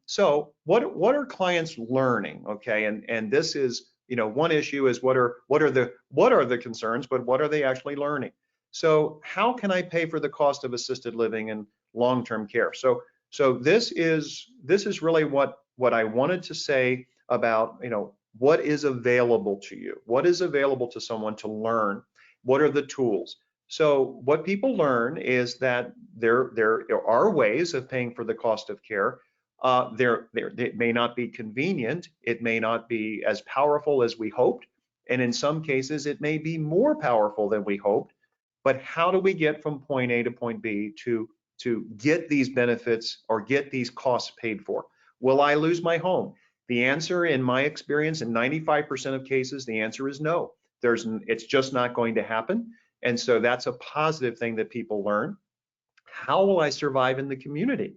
So what are clients learning? Okay, and this is, one issue is what are the concerns, but what are they actually learning? So how can I pay for the cost of assisted living and long-term care? So this is really what I wanted to say about, what is available to you? What is available to someone to learn? What are the tools? So what people learn is that there are ways of paying for the cost of care. It may not be convenient. It may not be as powerful as we hoped. And in some cases, it may be more powerful than we hoped. But how do we get from point A to point B to get these benefits or get these costs paid for? Will I lose my home? The answer, in my experience, in 95% of cases, the answer is no. It's just not going to happen. And so that's a positive thing that people learn. How will I survive in the community?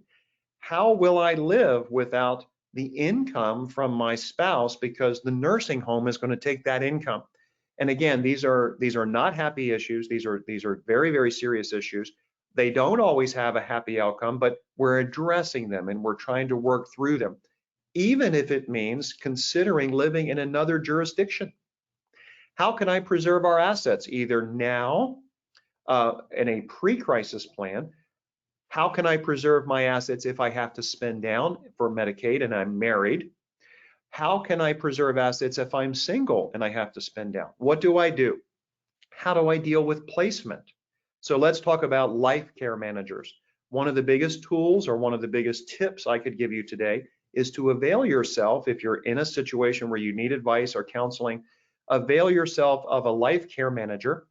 How will I live without the income from my spouse, because the nursing home is going to take that income? And again, these are not happy issues. These are very, very serious issues. They don't always have a happy outcome, but we're addressing them and we're trying to work through them, even if it means considering living in another jurisdiction. How can I preserve our assets, either now in a pre-crisis plan. How can I preserve my assets if I have to spend down for Medicaid and I'm married? How can I preserve assets if I'm single and I have to spend down? What do I do? How do I deal with placement? So let's talk about life care managers. One of the biggest tools or one of the biggest tips I could give you today is to avail yourself, if you're in a situation where you need advice or counseling, avail yourself of a life care manager.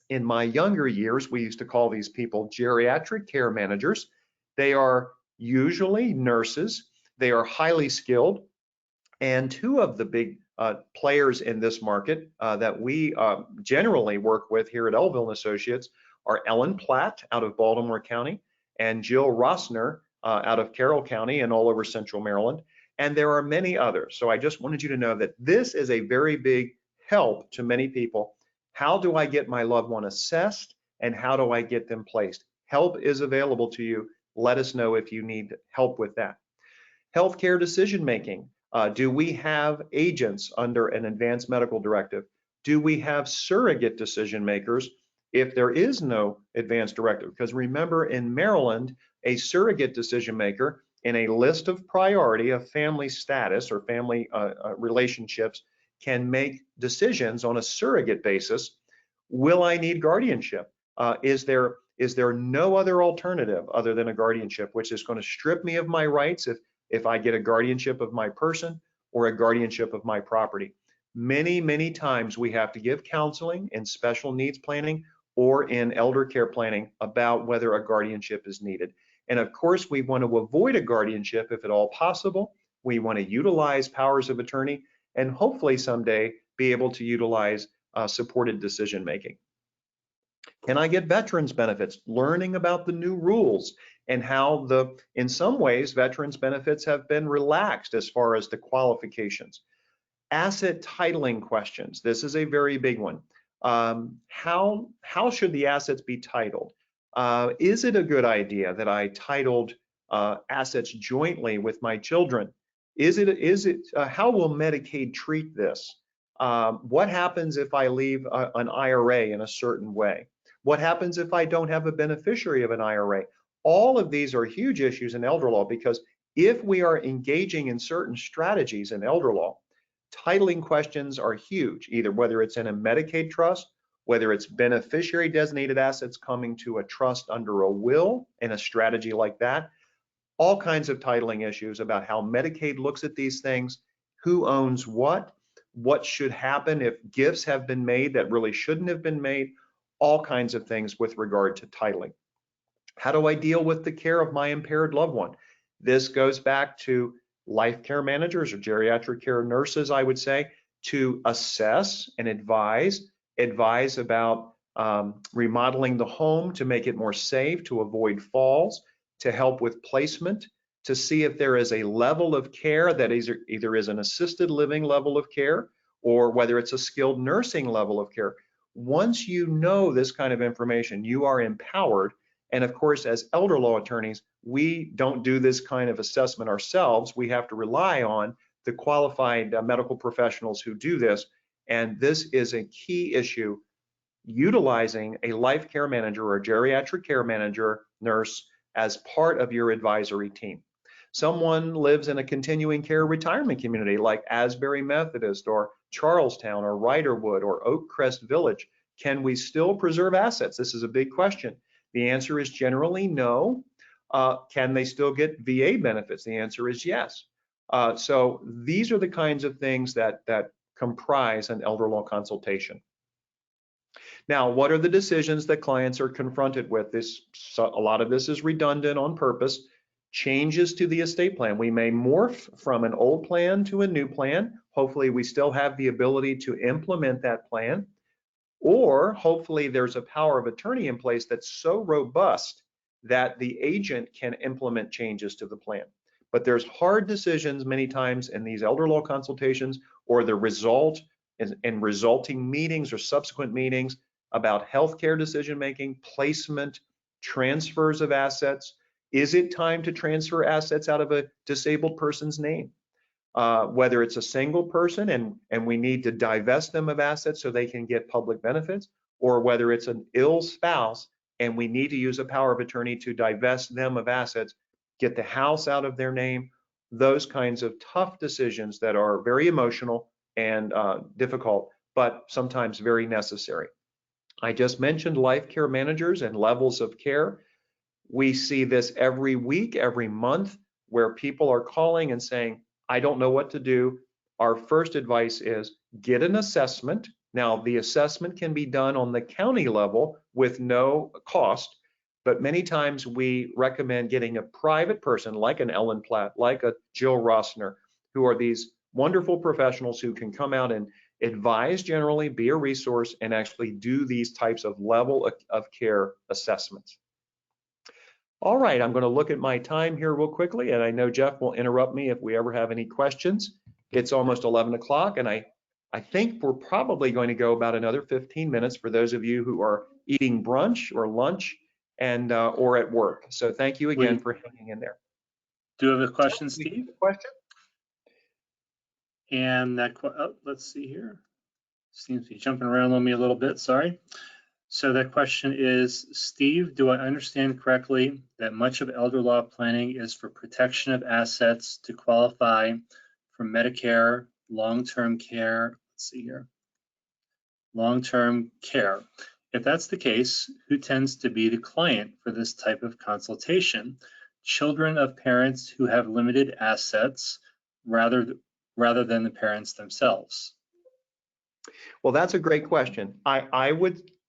In my younger years, we used to call these people geriatric care managers. They are usually nurses. They are highly skilled. And two of the big players in this market that we generally work with here at Elville and Associates are Ellen Platt out of Baltimore County and Jill Rossner out of Carroll County and all over Central Maryland. And there are many others. So I just wanted you to know that this is a very big help to many people. How do I get my loved one assessed and how do I get them placed? Help is available to you. Let us know if you need help with that. Healthcare decision making. Do we have agents under an advanced medical directive? Do we have surrogate decision makers if there is no advanced directive? Because remember, in Maryland, a surrogate decision maker in a list of priority of family status or family relationships can make decisions on a surrogate basis. Will I need guardianship? Is there no other alternative other than a guardianship, which is going to strip me of my rights if I get a guardianship of my person or a guardianship of my property? Many, many times we have to give counseling in special needs planning or in elder care planning about whether a guardianship is needed. And of course, we want to avoid a guardianship if at all possible. We want to utilize powers of attorney and hopefully someday be able to utilize supported decision making. Can I get veterans benefits? Learning about the new rules and how in some ways, veterans benefits have been relaxed as far as the qualifications. Asset titling questions. This is a very big one. How should the assets be titled? Is it a good idea that I titled assets jointly with my children? How will Medicaid treat this? What happens if I leave an IRA in a certain way? What happens if I don't have a beneficiary of an IRA? All of these are huge issues in elder law because if we are engaging in certain strategies in elder law, titling questions are huge, either whether it's in a Medicaid trust, whether it's beneficiary designated assets coming to a trust under a will in a strategy like that, all kinds of titling issues about how Medicaid looks at these things, who owns what should happen if gifts have been made that really shouldn't have been made, all kinds of things with regard to titling. How do I deal with the care of my impaired loved one? This goes back to life care managers or geriatric care nurses, I would say, to assess and advise about remodeling the home to make it more safe, to avoid falls, to help with placement, to see if there is a level of care that either is an assisted living level of care or whether it's a skilled nursing level of care. Once you know this kind of information, you are empowered. And of course, as elder law attorneys, we don't do this kind of assessment ourselves. We have to rely on the qualified medical professionals who do this. And this is a key issue, utilizing a life care manager or a geriatric care manager, nurse, as part of your advisory team. Someone lives in a continuing care retirement community like Asbury Methodist or Charlestown or Riderwood or Oak Crest Village. Can we still preserve assets? This is a big question. The answer is generally no. Can they still get VA benefits? The answer is yes. So these are the kinds of things that comprise an elder law consultation. Now, what are the decisions that clients are confronted with? A lot of this is redundant on purpose. Changes to the estate plan. We may morph from an old plan to a new plan. Hopefully, we still have the ability to implement that plan. Or hopefully, there's a power of attorney in place that's so robust that the agent can implement changes to the plan. But there's hard decisions many times in these elder law consultations or the result in resulting meetings or subsequent meetings about healthcare decision making, placement, transfers of assets. Is it time to transfer assets out of a disabled person's name? Whether it's a single person and we need to divest them of assets so they can get public benefits, or whether it's an ill spouse and we need to use a power of attorney to divest them of assets, get the house out of their name, those kinds of tough decisions that are very emotional and difficult, but sometimes very necessary. I just mentioned life care managers and levels of care. We see this every week, every month, where people are calling and saying, I don't know what to do. Our first advice is get an assessment. Now, the assessment can be done on the county level with no cost, but many times we recommend getting a private person like an Ellen Platt, like a Jill Rossner, who are these wonderful professionals who can come out and advise generally, be a resource, and actually do these types of level of care assessments. All right, I'm going to look at my time here real quickly, and I know Jeff will interrupt me if we ever have any questions. It's almost 11 o'clock, and I think we're probably going to go about another 15 minutes for those of you who are eating brunch or lunch and or at work. So thank you again for hanging in there. Do you have a question, Steve? Question? And that, let's see here. Seems to be jumping around on me a little bit, sorry. So that question is, Steve, do I understand correctly that much of elder law planning is for protection of assets to qualify for Medicare, long-term care? Let's see here. Long-term care. If that's the case, who tends to be the client for this type of consultation? Children of parents who have limited assets rather than the parents themselves? Well, that's a great question.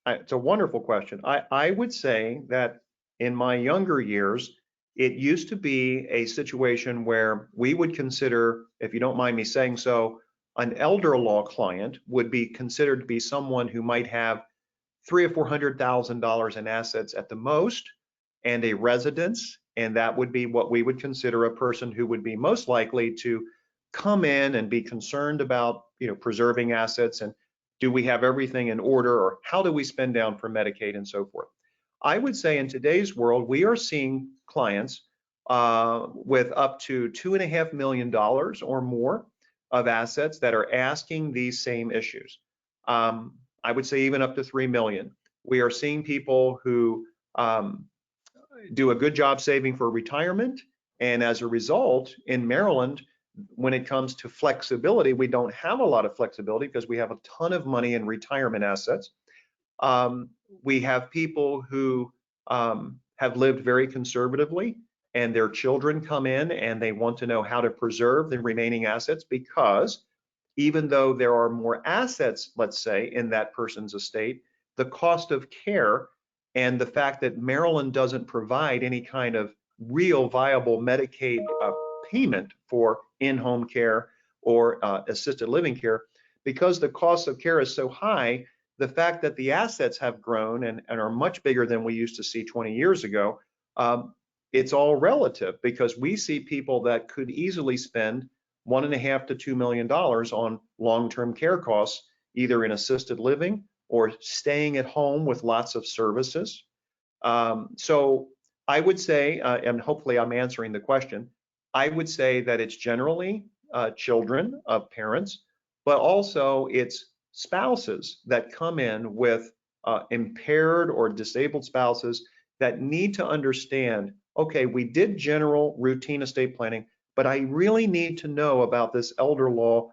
It's a wonderful question. I would say that in my younger years, it used to be a situation where we would consider, if you don't mind me saying so, an elder law client would be considered to be someone who might have $300,000 or $400,000 in assets at the most, and a residence, and that would be what we would consider a person who would be most likely to come in and be concerned about, preserving assets and do we have everything in order, or how do we spend down for Medicaid and so forth. I would say in today's world, we are seeing clients with up to $2.5 million or more of assets that are asking these same issues. I would say even up to 3 million. We are seeing people who do a good job saving for retirement, and as a result, in Maryland, when it comes to flexibility, we don't have a lot of flexibility because we have a ton of money in retirement assets. We have people who have lived very conservatively, and their children come in and they want to know how to preserve the remaining assets, because even though there are more assets, let's say, in that person's estate, the cost of care and the fact that Maryland doesn't provide any kind of real viable Medicaid payment for in-home care or assisted living care, because the cost of care is so high, the fact that the assets have grown and are much bigger than we used to see 20 years ago, it's all relative, because we see people that could easily spend $1.5 to $2 million on long-term care costs, either in assisted living or staying at home with lots of services. So I would say, and hopefully I'm answering the question, I would say that it's generally children of parents, but also it's spouses that come in with impaired or disabled spouses that need to understand, okay, we did general routine estate planning, but I really need to know about this elder law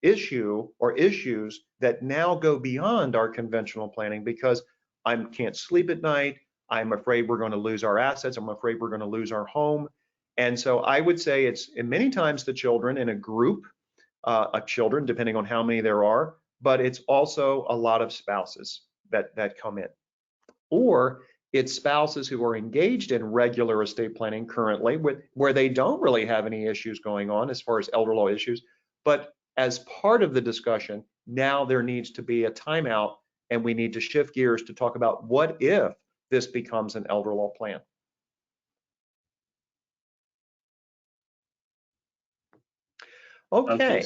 issue or issues that now go beyond our conventional planning, because I can't sleep at night. I'm afraid we're going to lose our assets. I'm afraid we're going to lose our home. And so I would say it's many times the children in a group of children, depending on how many there are, but it's also a lot of spouses that come in. Or it's spouses who are engaged in regular estate planning currently, where they don't really have any issues going on as far as elder law issues, but as part of the discussion, now there needs to be a timeout, and we need to shift gears to talk about what if this becomes an elder law plan. Okay.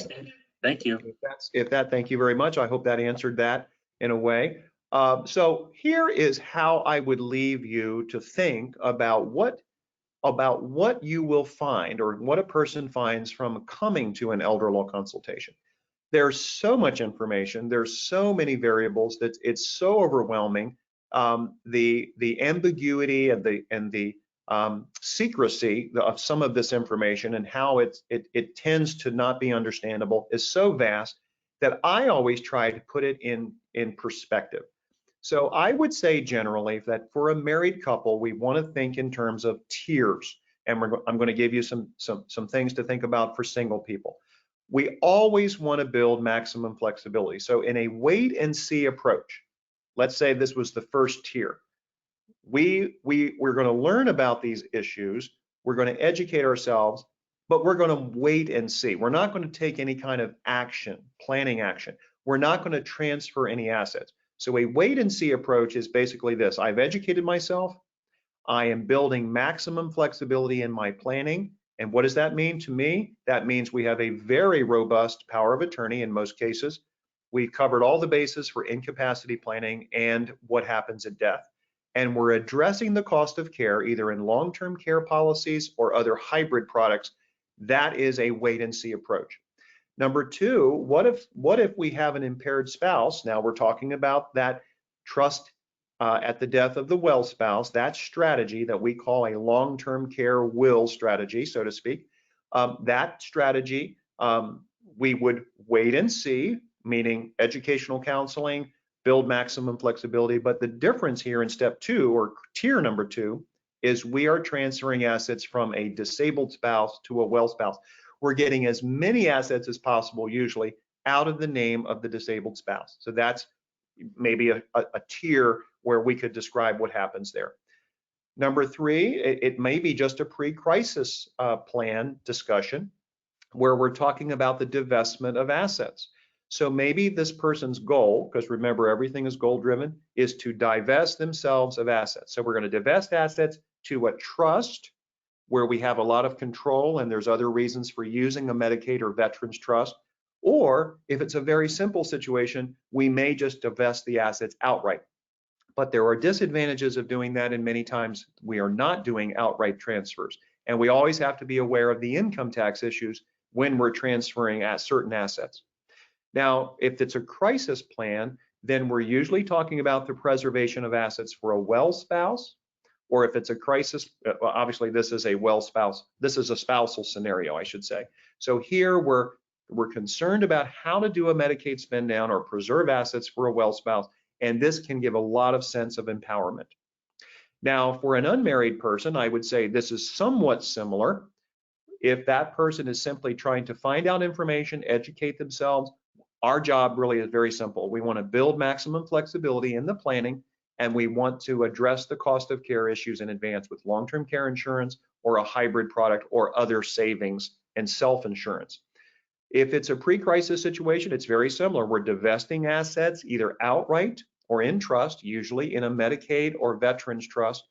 Thank you. Thank you very much. I hope that answered that in a way. So here is how I would leave you to think about what you will find, or what a person finds from coming to an elder law consultation. there's so much information, there's so many variables that it's so overwhelming. The ambiguity and the secrecy of some of this information and how it tends to not be understandable is so vast that I always try to put it in perspective. So I would say generally that for a married couple, we want to think in terms of tiers, and I'm going to give you some things to think about for single people. We always want to build maximum flexibility. So in a wait and see approach, let's say this was the first tier. We're going to learn about these issues. We're going to educate ourselves, but we're going to wait and see. We're not going to take any kind of action, planning action. We're not going to transfer any assets. So a wait and see approach is basically this. I've educated myself. I am building maximum flexibility in my planning. And what does that mean to me? That means we have a very robust power of attorney in most cases. We've covered all the bases for incapacity planning and what happens at death. And we're addressing the cost of care either in long-term care policies or other hybrid products. That is a wait and see approach. Number two, what if we have an impaired spouse? Now we're talking about that trust at the death of the well spouse, that strategy that we call a long-term care will strategy, so to speak. That strategy, we would wait and see, meaning educational counseling, build maximum flexibility. But the difference here in step two, or tier number two, is we are transferring assets from a disabled spouse to a well spouse. We're getting as many assets as possible, usually out of the name of the disabled spouse. So that's maybe a tier where we could describe what happens there. Number three, it may be just a pre-crisis plan discussion where we're talking about the divestment of assets. So maybe this person's goal, because remember everything is goal driven, is to divest themselves of assets. So we're going to divest assets to a trust where we have a lot of control and there's other reasons for using a Medicaid or Veterans Trust. Or if it's a very simple situation, we may just divest the assets outright. But there are disadvantages of doing that, and many times we are not doing outright transfers. And we always have to be aware of the income tax issues when we're transferring certain assets. Now, if it's a crisis plan, then we're usually talking about the preservation of assets for a well spouse, or if it's a crisis, well, obviously this is a well spouse, this is a spousal scenario, I should say. So here we're concerned about how to do a Medicaid spend down or preserve assets for a well spouse, and this can give a lot of sense of empowerment. Now, for an unmarried person, I would say this is somewhat similar. If that person is simply trying to find out information, educate themselves, our job really is very simple. We want to build maximum flexibility in the planning, and we want to address the cost of care issues in advance with long-term care insurance or a hybrid product or other savings and self-insurance. If it's a pre-crisis situation, it's very similar. We're divesting assets either outright or in trust, usually in a Medicaid or Veterans Trust.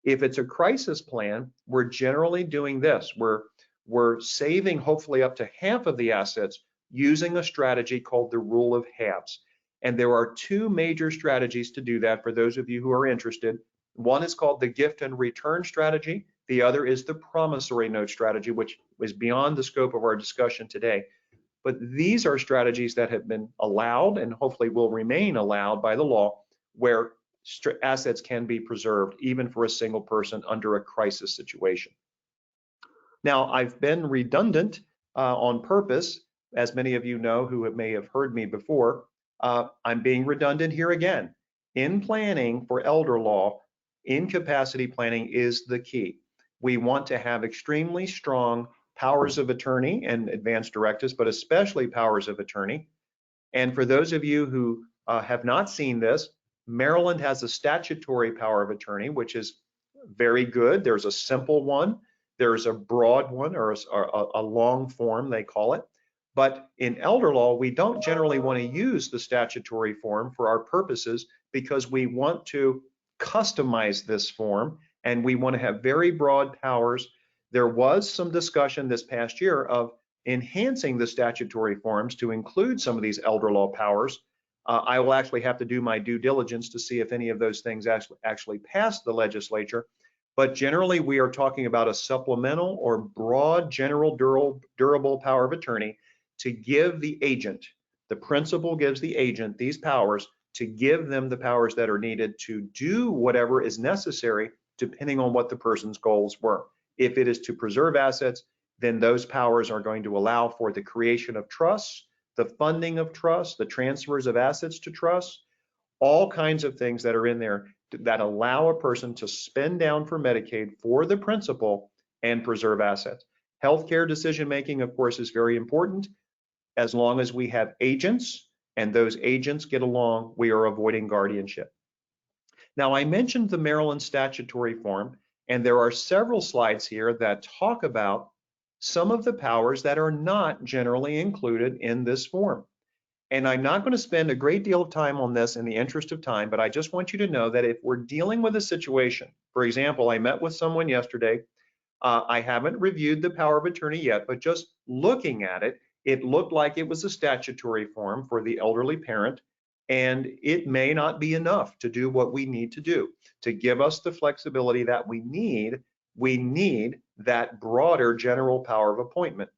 If it's a crisis plan, we're generally doing this. We're saving hopefully up to half of the assets using a strategy called the rule of halves. And there are two major strategies to do that for those of you who are interested. One is called the gift and return strategy. The other is the promissory note strategy, which is beyond the scope of our discussion today. But these are strategies that have been allowed and hopefully will remain allowed by the law, where assets can be preserved even for a single person under a crisis situation. Now, I've been redundant on purpose, as many of you know who may have heard me before. I'm being redundant here again. In planning for elder law, incapacity planning is the key. We want to have extremely strong powers of attorney and advanced directives, but especially powers of attorney. And for those of you who have not seen this, Maryland has a statutory power of attorney, which is very good. There's a simple one, there's a broad one, or a long form, they call it. But in elder law, we don't generally want to use the statutory form for our purposes because we want to customize this form and we want to have very broad powers. There was some discussion this past year of enhancing the statutory forms to include some of these elder law powers. I will actually have to do my due diligence to see if any of those things actually passed the legislature. But generally, we are talking about a supplemental or broad general durable power of attorney to give the agent The principal gives the agent these powers to give them the powers that are needed to do whatever is necessary depending on what the person's goals were. If it is to preserve assets, then those powers are going to allow for the creation of trusts, the funding of trusts, the transfers of assets to trusts, all kinds of things that are in there that allow a person to spend down for Medicaid for the principal and preserve assets. Healthcare decision-making, of course, is very important. As long as we have agents and those agents get along, we are avoiding guardianship. Now, I mentioned the Maryland statutory form, and there are several slides here that talk about some of the powers that are not generally included in this form. And I'm not going to spend a great deal of time on this in the interest of time, but I just want you to know that if we're dealing with a situation, for example, I met with someone yesterday. I haven't reviewed the power of attorney yet, but just looking at it, it looked like it was a statutory form for the elderly parent, and it may not be enough to do what we need to do. To give us the flexibility that we need that broader general power of appointment,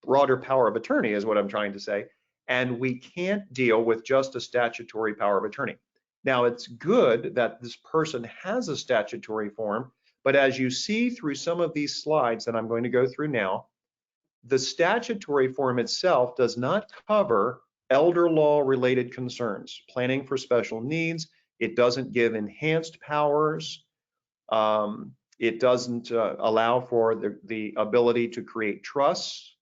broader power of attorney is what I'm trying to say. And we can't deal with just a statutory power of attorney. Now, it's good that this person has a statutory form, but as you see through some of these slides that I'm going to go through now, the statutory form itself does not cover elder law related concerns, planning for special needs. It doesn't give enhanced powers. It doesn't allow for the ability to create trusts.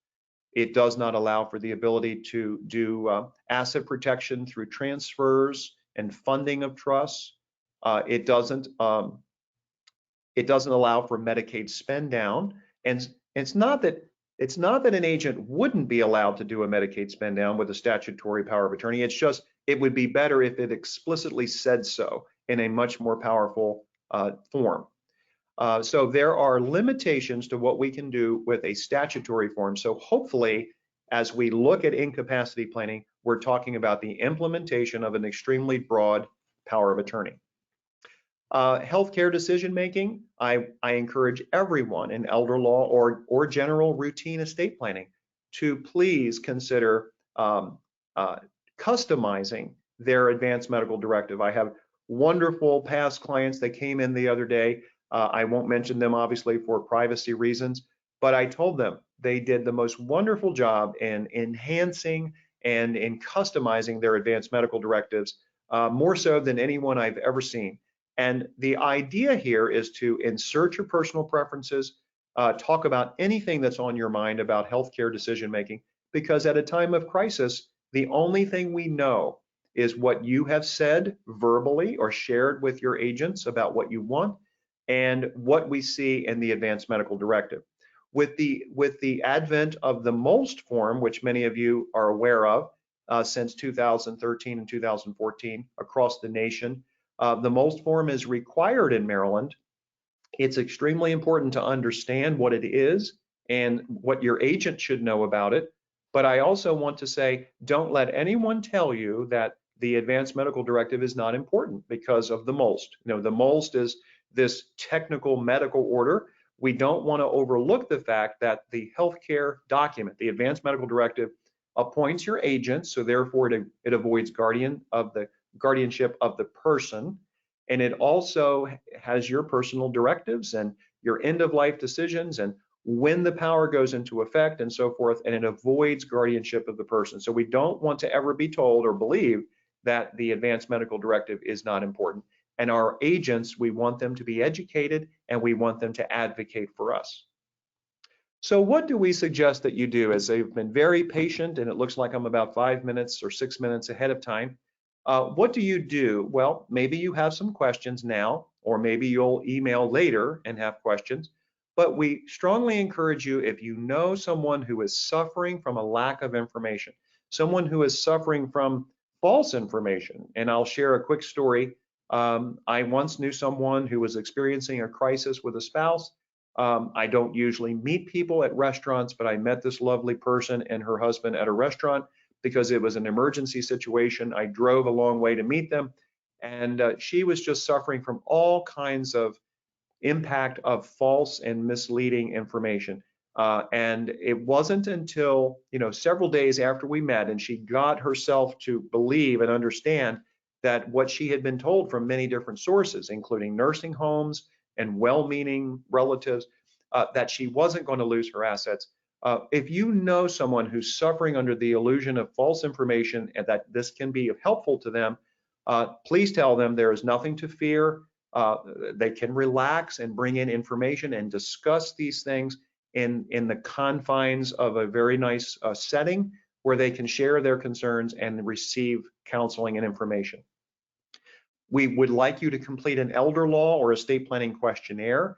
It does not allow for the ability to do asset protection through transfers and funding of trusts. It doesn't allow for Medicaid spend down. And it's not that an agent wouldn't be allowed to do a Medicaid spend down with a statutory power of attorney. It's just it would be better if it explicitly said so in a much more powerful form. So there are limitations to what we can do with a statutory form. So hopefully, as we look at incapacity planning, we're talking about the implementation of an extremely broad power of attorney. Healthcare decision-making, I encourage everyone in elder law or general routine estate planning to please consider customizing their advanced medical directive. I have wonderful past clients that came in the other day. I won't mention them obviously for privacy reasons, but I told them they did the most wonderful job in enhancing and in customizing their advanced medical directives, more so than anyone I've ever seen. And the idea here is to insert your personal preferences, talk about anything that's on your mind about healthcare decision making, because at a time of crisis, the only thing we know is what you have said verbally or shared with your agents about what you want, and what we see in the advanced medical directive. With the advent of the MOLST form, which many of you are aware of since 2013 and 2014 across the nation, the MOLST form is required in Maryland. It's extremely important to understand what it is and what your agent should know about it. But I also want to say, don't let anyone tell you that the advanced medical directive is not important because of the MOLST. The MOLST is this technical medical order. We don't want to overlook the fact that the healthcare document, the advanced medical directive, appoints your agent, so therefore it avoids guardianship of the person, and it also has your personal directives and your end of life decisions and when the power goes into effect and so forth, and it avoids guardianship of the person. So we don't want to ever be told or believe that the advanced medical directive is not important. And our agents, we want them to be educated and we want them to advocate for us. So what do we suggest that you do? As they've been very patient, and it looks like I'm about 5 minutes or 6 minutes ahead of time. What do you do? Well, maybe you have some questions now, or maybe you'll email later and have questions. But we strongly encourage you, if you know someone who is suffering from a lack of information, someone who is suffering from false information, and I'll share a quick story. I once knew someone who was experiencing a crisis with a spouse. I don't usually meet people at restaurants, but I met this lovely person and her husband at a restaurant because it was an emergency situation. I drove a long way to meet them, and she was just suffering from all kinds of impact of false and misleading information. And it wasn't until, several days after we met and she got herself to believe and understand that what she had been told from many different sources, including nursing homes and well-meaning relatives, that she wasn't going to lose her assets. If you know someone who's suffering under the illusion of false information and that this can be helpful to them, please tell them there is nothing to fear. They can relax and bring in information and discuss these things in the confines of a very nice setting where they can share their concerns and receive counseling and information. We would like you to complete an elder law or estate planning questionnaire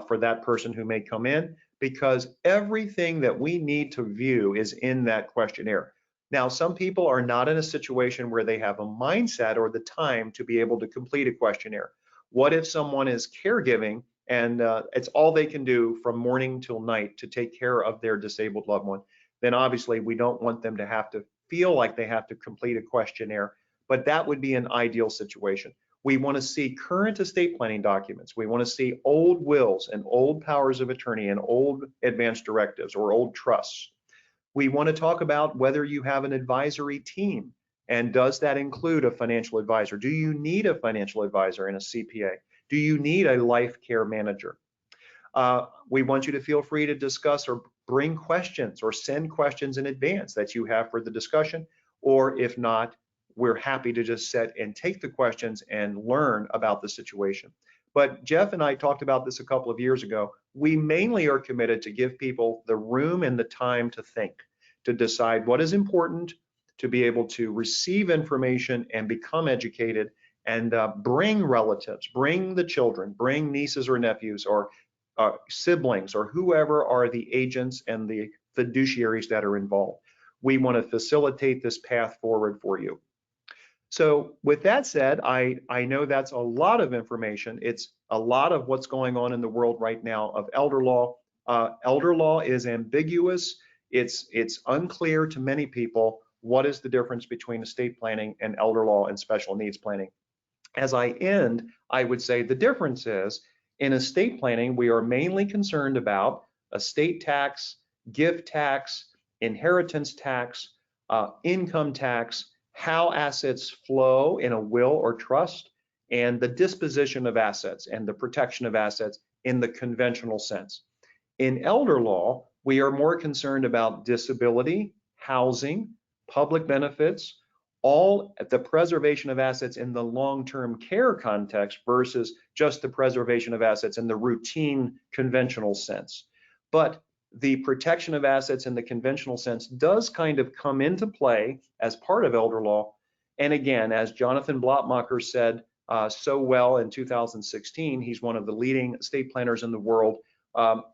for that person who may come in, because everything that we need to view is in that questionnaire. Now, some people are not in a situation where they have a mindset or the time to be able to complete a questionnaire. What if someone is caregiving and it's all they can do from morning till night to take care of their disabled loved one? Then obviously we don't want them to have to feel like they have to complete a questionnaire, but that would be an ideal situation. We want to see current estate planning documents. We want to see old wills and old powers of attorney and old advanced directives or old trusts. We want to talk about whether you have an advisory team, and does that include a financial advisor? Do you need a financial advisor and a CPA? Do you need a life care manager? We want you to feel free to discuss or bring questions or send questions in advance that you have for the discussion, or if not, we're happy to just sit and take the questions and learn about the situation. But Jeff and I talked about this a couple of years ago. We mainly are committed to give people the room and the time to think, to decide what is important, to be able to receive information and become educated, and bring relatives, bring the children, bring nieces or nephews or siblings or whoever are the agents and the fiduciaries that are involved. We want to facilitate this path forward for you. So with that said, I know that's a lot of information. It's a lot of what's going on in the world right now of elder law. Elder law is ambiguous. It's unclear to many people what is the difference between estate planning and elder law and special needs planning. As I end, I would say the difference is in estate planning, we are mainly concerned about estate tax, gift tax, inheritance tax, income tax, how assets flow in a will or trust, and the disposition of assets and the protection of assets in the conventional sense. In elder law, we are more concerned about disability, housing, public benefits, all the preservation of assets in the long-term care context versus just the preservation of assets in the routine conventional sense. But the protection of assets in the conventional sense does kind of come into play as part of elder law. And again, as Jonathan Blottmacher said so well in 2016, he's one of the leading estate planners in the world.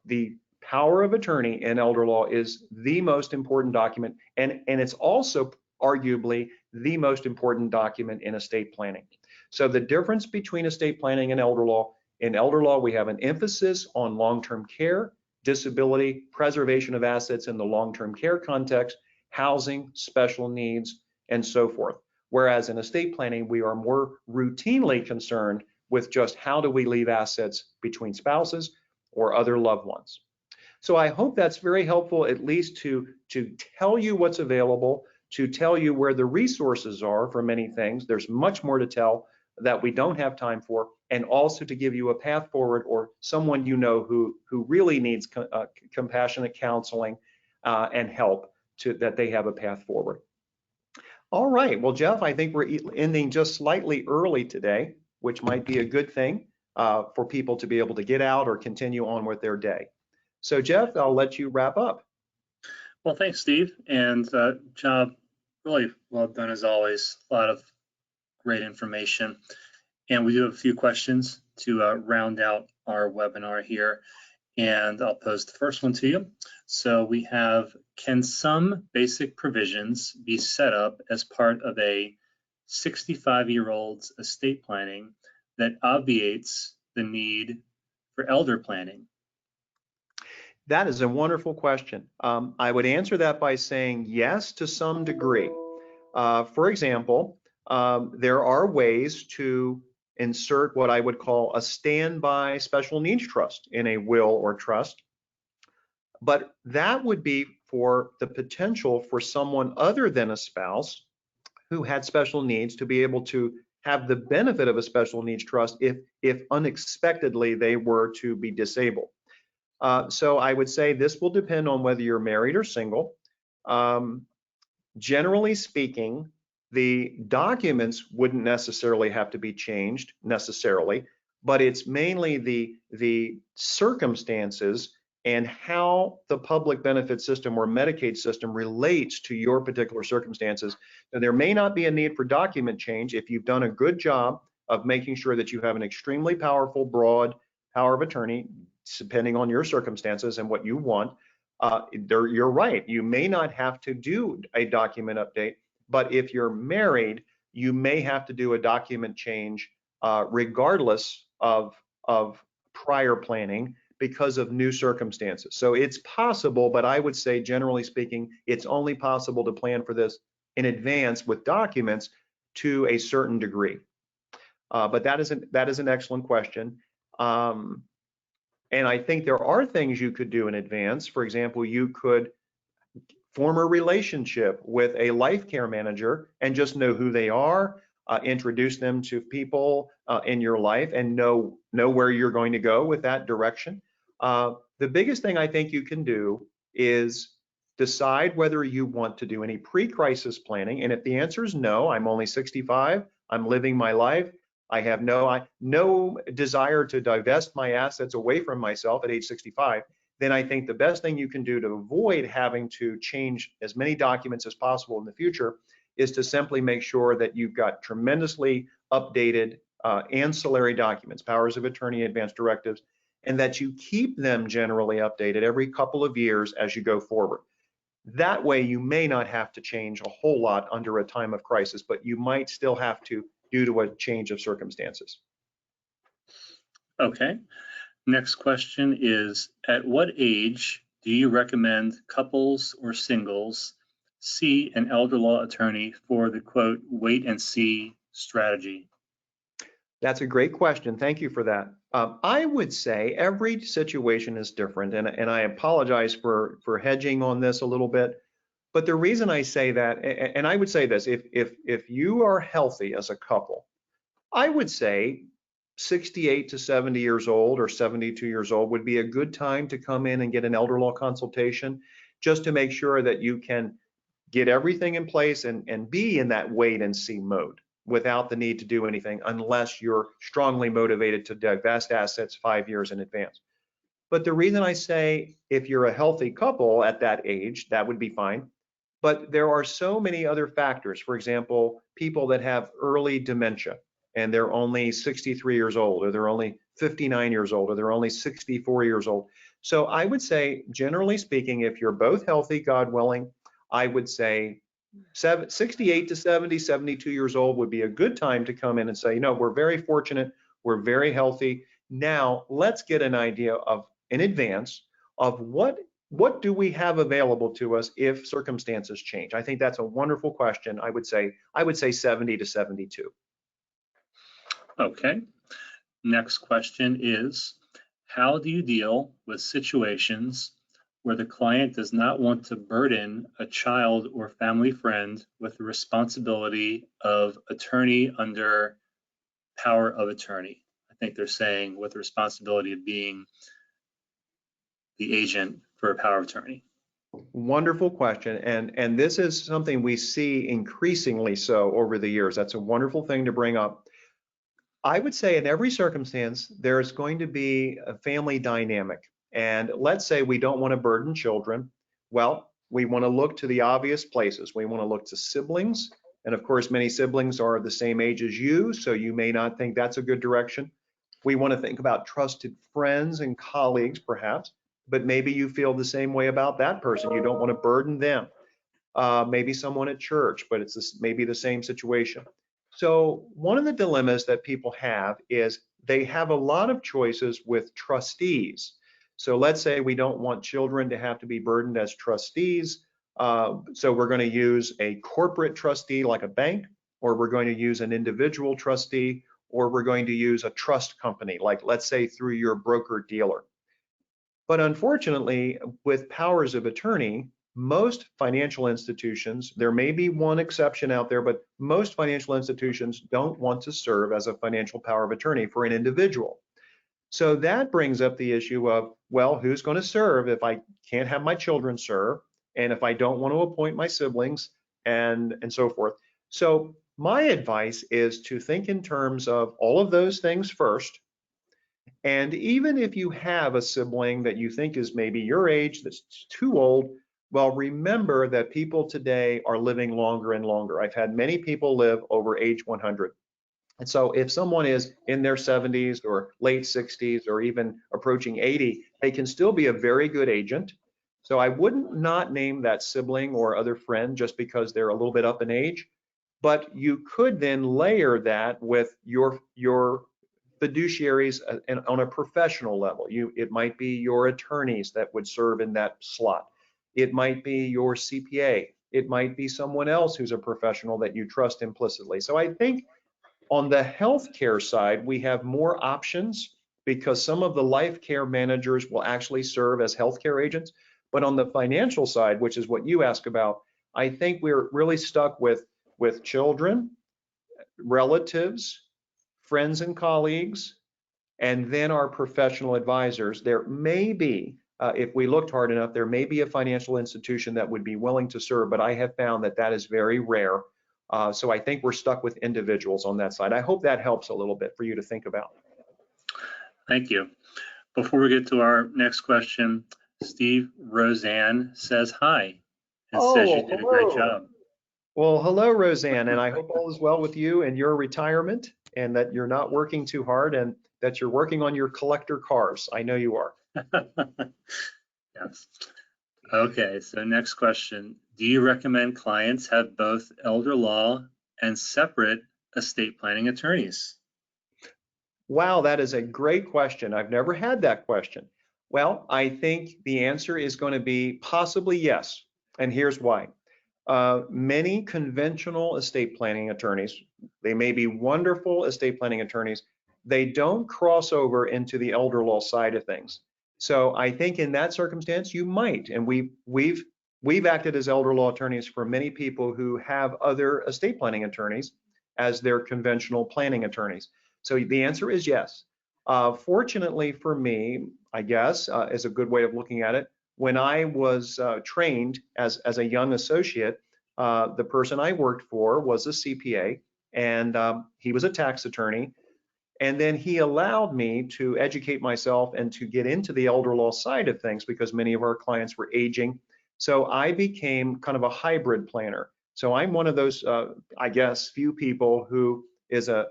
The power of attorney in elder law is the most important document, and it's also arguably the most important document in estate planning. So the difference between estate planning and elder law, in elder law we have an emphasis on long-term care, disability, preservation of assets in the long-term care context, housing, special needs, and so forth. Whereas in estate planning, we are more routinely concerned with just how do we leave assets between spouses or other loved ones. So I hope that's very helpful, at least to tell you what's available, to tell you where the resources are for many things. There's much more to tell that we don't have time for, and also to give you a path forward or someone you know who really needs compassionate counseling and help that they have a path forward. All right, well, Jeff, I think we're ending just slightly early today, which might be a good thing for people to be able to get out or continue on with their day. So Jeff, I'll let you wrap up. Well, thanks, Steve, and job really well done as always. A lot of great information. And we do have a few questions to round out our webinar here. And I'll pose the first one to you. So we have, can some basic provisions be set up as part of a 65-year-old's estate planning that obviates the need for elder planning? That is a wonderful question. I would answer that by saying yes to some degree. For example, there are ways to insert what I would call a standby special needs trust in a will or trust. But that would be for the potential for someone other than a spouse who had special needs to be able to have the benefit of a special needs trust if unexpectedly they were to be disabled. So I would say this will depend on whether you're married or single. Um, Generally speaking, the documents wouldn't necessarily have to be changed necessarily, but it's mainly the circumstances and how the public benefit system or Medicaid system relates to your particular circumstances. Now, there may not be a need for document change if you've done a good job of making sure that you have an extremely powerful, broad power of attorney, depending on your circumstances and what you want. You're right. You may not have to do a document update, but if you're married, you may have to do a document change regardless of prior planning because of new circumstances. So it's possible, but I would say generally speaking, it's only possible to plan for this in advance with documents to a certain degree. But that is an excellent question. And I think there are things you could do in advance. For example, you could form a relationship with a life care manager and just know who they are, introduce them to people in your life, and know where you're going to go with that direction. The biggest thing I think you can do is decide whether you want to do any pre-crisis planning. And if the answer is no, I'm only 65, I'm living my life, I have no desire to divest my assets away from myself at age 65, then I think the best thing you can do to avoid having to change as many documents as possible in the future is to simply make sure that you've got tremendously updated ancillary documents, powers of attorney, advanced directives, and that you keep them generally updated every couple of years as you go forward. That way, you may not have to change a whole lot under a time of crisis, but you might still have to due to a change of circumstances. Okay. Next question is, at what age do you recommend couples or singles see an elder law attorney for the quote, wait and see strategy? That's a great question. Thank you for that. I would say every situation is different, and I apologize for hedging on this a little bit. But the reason I say that, and I would say this, if you are healthy as a couple, I would say 68 to 70 years old or 72 years old would be a good time to come in and get an elder law consultation, just to make sure that you can get everything in place and be in that wait and see mode without the need to do anything unless you're strongly motivated to divest assets 5 years in advance. But the reason I say if you're a healthy couple at that age, that would be fine. But there are so many other factors. For example, people that have early dementia and they're only 63 years old, or they're only 59 years old, or they're only 64 years old. So I would say, generally speaking, if you're both healthy, God willing, I would say 68 to 70, 72 years old would be a good time to come in and say, you know, we're very fortunate, we're very healthy. Now let's get an idea of, in advance, of what do we have available to us if circumstances change? I think that's a wonderful question. I would say 70 to 72. Okay. Next question is, how do you deal with situations where the client does not want to burden a child or family friend with the responsibility of attorney under power of attorney? I think they're saying with the responsibility of being the agent for a power of attorney. Wonderful question. And this is something we see increasingly so over the years. That's a wonderful thing to bring up. I would say in every circumstance, there's going to be a family dynamic. And let's say we don't want to burden children. Well, we want to look to the obvious places. We want to look to siblings. And of course, many siblings are the same age as you, so you may not think that's a good direction. We want to think about trusted friends and colleagues, perhaps, but maybe you feel the same way about that person. You don't want to burden them. Maybe someone at church, but it's maybe the same situation. So one of the dilemmas that people have is they have a lot of choices with trustees. So let's say we don't want children to have to be burdened as trustees. So we're going to use a corporate trustee like a bank, or we're going to use an individual trustee, or we're going to use a trust company, like let's say through your broker dealer. But unfortunately, with powers of attorney, most financial institutions, there may be one exception out there, but most financial institutions don't want to serve as a financial power of attorney for an individual. So that brings up the issue of, well, who's going to serve if I can't have my children serve, and if I don't want to appoint my siblings, and so forth. So my advice is to think in terms of all of those things first. And even if you have a sibling that you think is maybe your age that's too old, well, remember that people today are living longer and longer. I've had many people live over age 100. And so if someone is in their 70s or late 60s or even approaching 80, they can still be a very good agent. So I wouldn't not name that sibling or other friend just because they're a little bit up in age, but you could then layer that with your fiduciaries on a professional level. It might be your attorneys that would serve in that slot. It might be your CPA. It might be someone else who's a professional that you trust implicitly. So I think on the healthcare side, we have more options because some of the life care managers will actually serve as healthcare agents. But on the financial side, which is what you ask about, I think we're really stuck with children, relatives, friends and colleagues, and then our professional advisors. There may be, if we looked hard enough, there may be a financial institution that would be willing to serve, but I have found that that is very rare. So I think we're stuck with individuals on that side. I hope that helps a little bit for you to think about. Thank you. Before we get to our next question, Steve Roseanne says hi and says you did a great job. Well, hello, Roseanne, and I hope all is well with you and your retirement, and that you're not working too hard, and that you're working on your collector cars. I know you are. Yes. Okay, so next question. Do you recommend clients have both elder law and separate estate planning attorneys? Wow, that is a great question. I've never had that question. Well, I think the answer is going to be possibly yes, and here's why. Many conventional estate planning attorneys, they may be wonderful estate planning attorneys, they don't cross over into the elder law side of things. So I think in that circumstance, you might, and we've acted as elder law attorneys for many people who have other estate planning attorneys as their conventional planning attorneys. So the answer is yes. Fortunately for me, I guess, is a good way of looking at it. When I was trained as a young associate, the person I worked for was a CPA, and he was a tax attorney. And then he allowed me to educate myself and to get into the elder law side of things because many of our clients were aging. So I became kind of a hybrid planner. So I'm one of those, I guess, few people who is a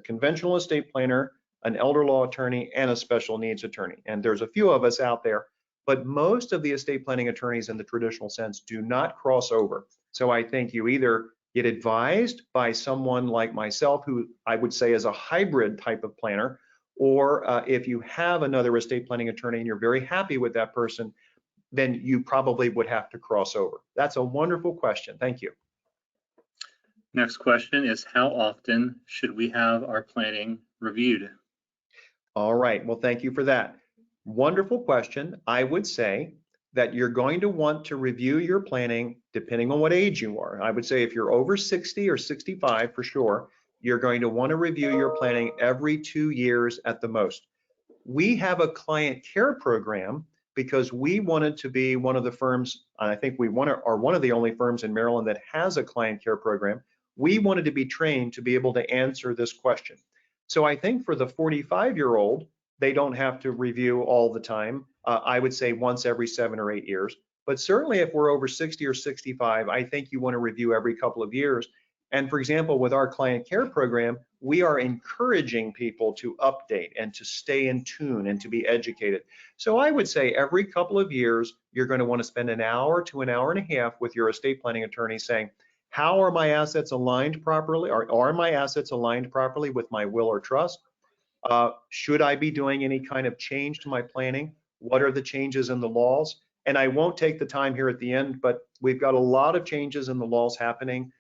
conventional estate planner, an elder law attorney, and a special needs attorney. And there's a few of us out there, but most of the estate planning attorneys in the traditional sense do not cross over. So I think you either get advised by someone like myself, who I would say is a hybrid type of planner, or if you have another estate planning attorney and you're very happy with that person, then you probably would have to cross over. That's a wonderful question. Thank you. Next question is, how often should we have our planning reviewed? All right, well, thank you for that. Wonderful question. I would say that you're going to want to review your planning depending on what age you are. I would say if you're over 60 or 65 for sure, you're going to want to review your planning every 2 years at the most. We have a client care program because we wanted to be one of the firms, and I think we are one of the only firms in Maryland that has a client care program. We wanted to be trained to be able to answer this question. So I think for the 45-year-old, they don't have to review all the time. I would say once every 7 or 8 years. But certainly if we're over 60 or 65, I think you want to review every couple of years. And for example, with our client care program, we are encouraging people to update and to stay in tune and to be educated. So I would say every couple of years, you're going to want to spend an hour to an hour and a half with your estate planning attorney saying, how are my assets aligned properly? Are my assets aligned properly with my will or trust? Should I be doing any kind of change to my planning? What are the changes in the laws? And I won't take the time here at the end, but we've got a lot of changes in the laws happening.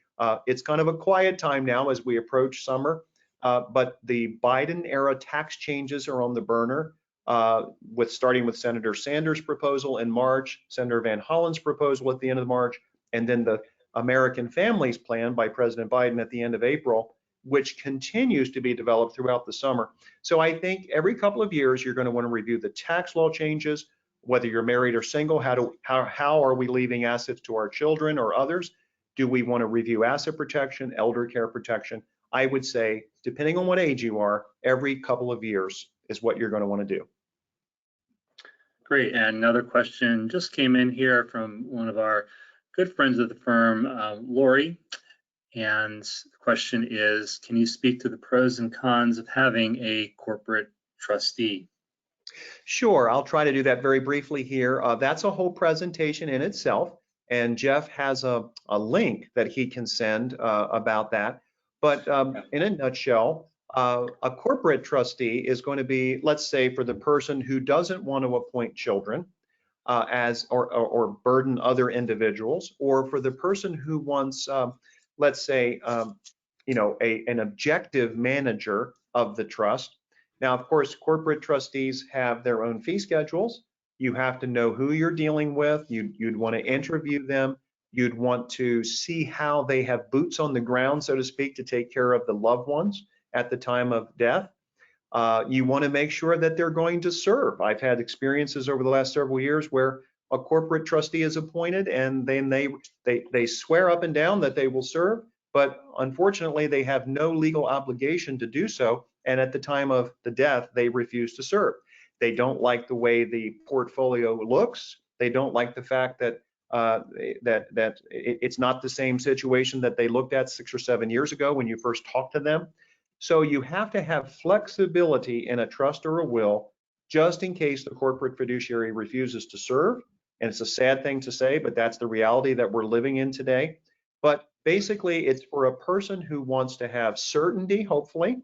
It's kind of a quiet time now as we approach summer, but the Biden era tax changes are on the burner. starting with Senator Sanders' proposal in March, Senator Van Hollen's proposal at the end of March, and then the American Families Plan by President Biden at the end of April, which continues to be developed throughout the summer. So I think every couple of years, you're going to want to review the tax law changes, whether you're married or single. How are we leaving assets to our children or others? Do we want to review asset protection, elder care protection? I would say, depending on what age you are, every couple of years is what you're going to want to do. Great. And another question just came in here from one of our good friends of the firm, Lori. And the question is, can you speak to the pros and cons of having a corporate trustee? Sure, I'll try to do that very briefly here. That's a whole presentation in itself, and Jeff has a link that he can send about that. But in a nutshell, a corporate trustee is going to be, let's say, for the person who doesn't want to appoint children or burden other individuals, or for the person who wants, let's say, an objective manager of the trust. Now, of course, corporate trustees have their own fee schedules. You have to know who you're dealing with. You'd want to interview them. You'd want to see how they have boots on the ground, so to speak, to take care of the loved ones at the time of death. You want to make sure that they're going to serve. I've had experiences over the last several years where a corporate trustee is appointed and then they swear up and down that they will serve, but unfortunately they have no legal obligation to do so. And at the time of the death, they refuse to serve. They don't like the way the portfolio looks. They don't like the fact that it's not the same situation that they looked at 6 or 7 years ago when you first talked to them. So you have to have flexibility in a trust or a will, just in case the corporate fiduciary refuses to serve. And it's a sad thing to say, but that's the reality that we're living in today. But basically, it's for a person who wants to have certainty, hopefully,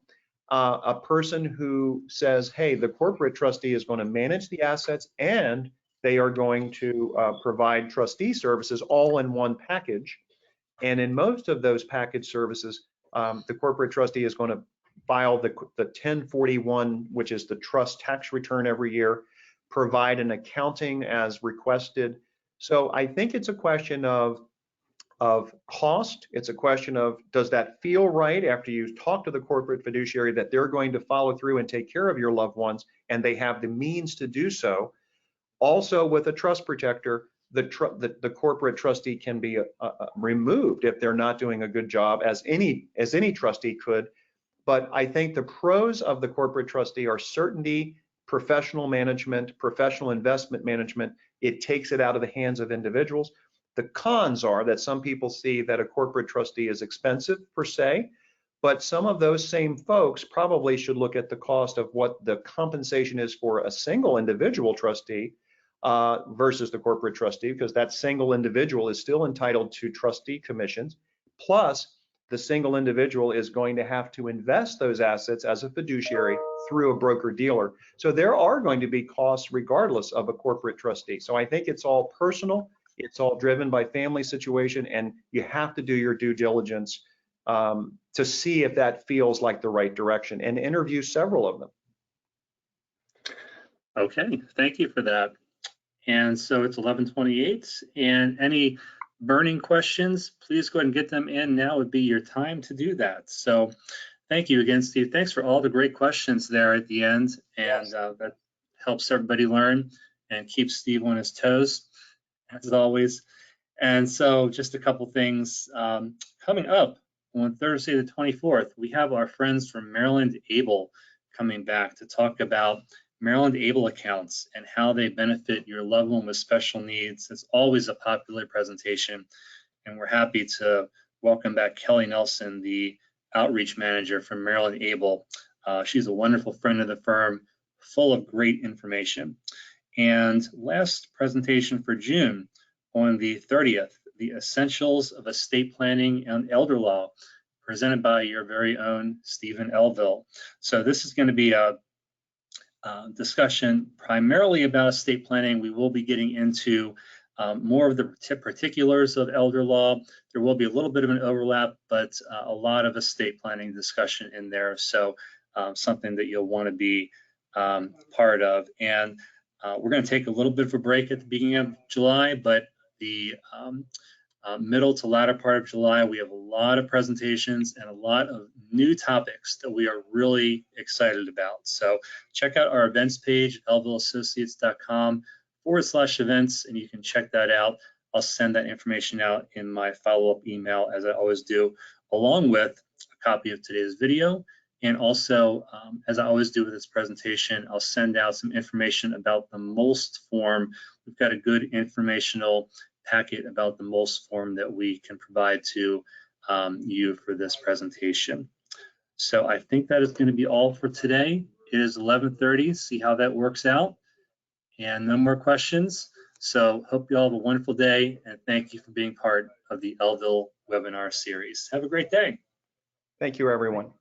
a person who says, hey, the corporate trustee is going to manage the assets and they are going to provide trustee services all in one package. And in most of those package services, the corporate trustee is going to file the 1041, which is the trust tax return every year, provide an accounting as requested. So I think it's a question of cost. It's a question of, does that feel right after you talk to the corporate fiduciary that they're going to follow through and take care of your loved ones and they have the means to do so. Also, with a trust protector, the corporate trustee can be removed if they're not doing a good job, as any trustee could. But I think the pros of the corporate trustee are certainty, professional management, professional investment management. It takes it out of the hands of individuals. The cons are that some people see that a corporate trustee is expensive per se, but some of those same folks probably should look at the cost of what the compensation is for a single individual trustee versus the corporate trustee, because that single individual is still entitled to trustee commissions. Plus, the single individual is going to have to invest those assets as a fiduciary through a broker dealer. So there are going to be costs regardless of a corporate trustee. So I think it's all personal. It's all driven by family situation, and you have to do your due diligence to see if that feels like the right direction and interview several of them. Okay, thank you for that. And so it's 11:28, and any burning questions, please go ahead and get them in. Now would be your time to do that. So thank you again, Steve. Thanks for all the great questions there at the end, and that helps everybody learn and keeps Steve on his toes, as always. And so just a couple things coming up on Thursday the 24th, we have our friends from Maryland Able coming back to talk about Maryland Able accounts and how they benefit your loved one with special needs. It's always a popular presentation, and we're happy to welcome back Kelly Nelson, the outreach manager from Maryland Able. She's a wonderful friend of the firm, full of great information. And last presentation for June, on the 30th, the Essentials of Estate Planning and Elder Law, presented by your very own Stephen Elville. So this is going to be a discussion primarily about estate planning. We will be getting into more of the particulars of elder law. There will be a little bit of an overlap, but a lot of estate planning discussion in there. So something that you'll want to be part of. And we're going to take a little bit of a break at the beginning of July, but the middle to latter part of July, we have a lot of presentations and a lot of new topics that we are really excited about. So check out our events page, elvilleassociates.com/events, and you can check that out. I'll send that information out in my follow-up email, as I always do, along with a copy of today's video. And also, as I always do with this presentation, I'll send out some information about the MOLST form. We've got a good informational packet about the MOLST form that we can provide to you for this presentation. So I think that is going to be all for today. It is 11:30. See how that works out. And no more questions. So hope you all have a wonderful day, and thank you for being part of the Elville webinar series. Have a great day. Thank you, everyone.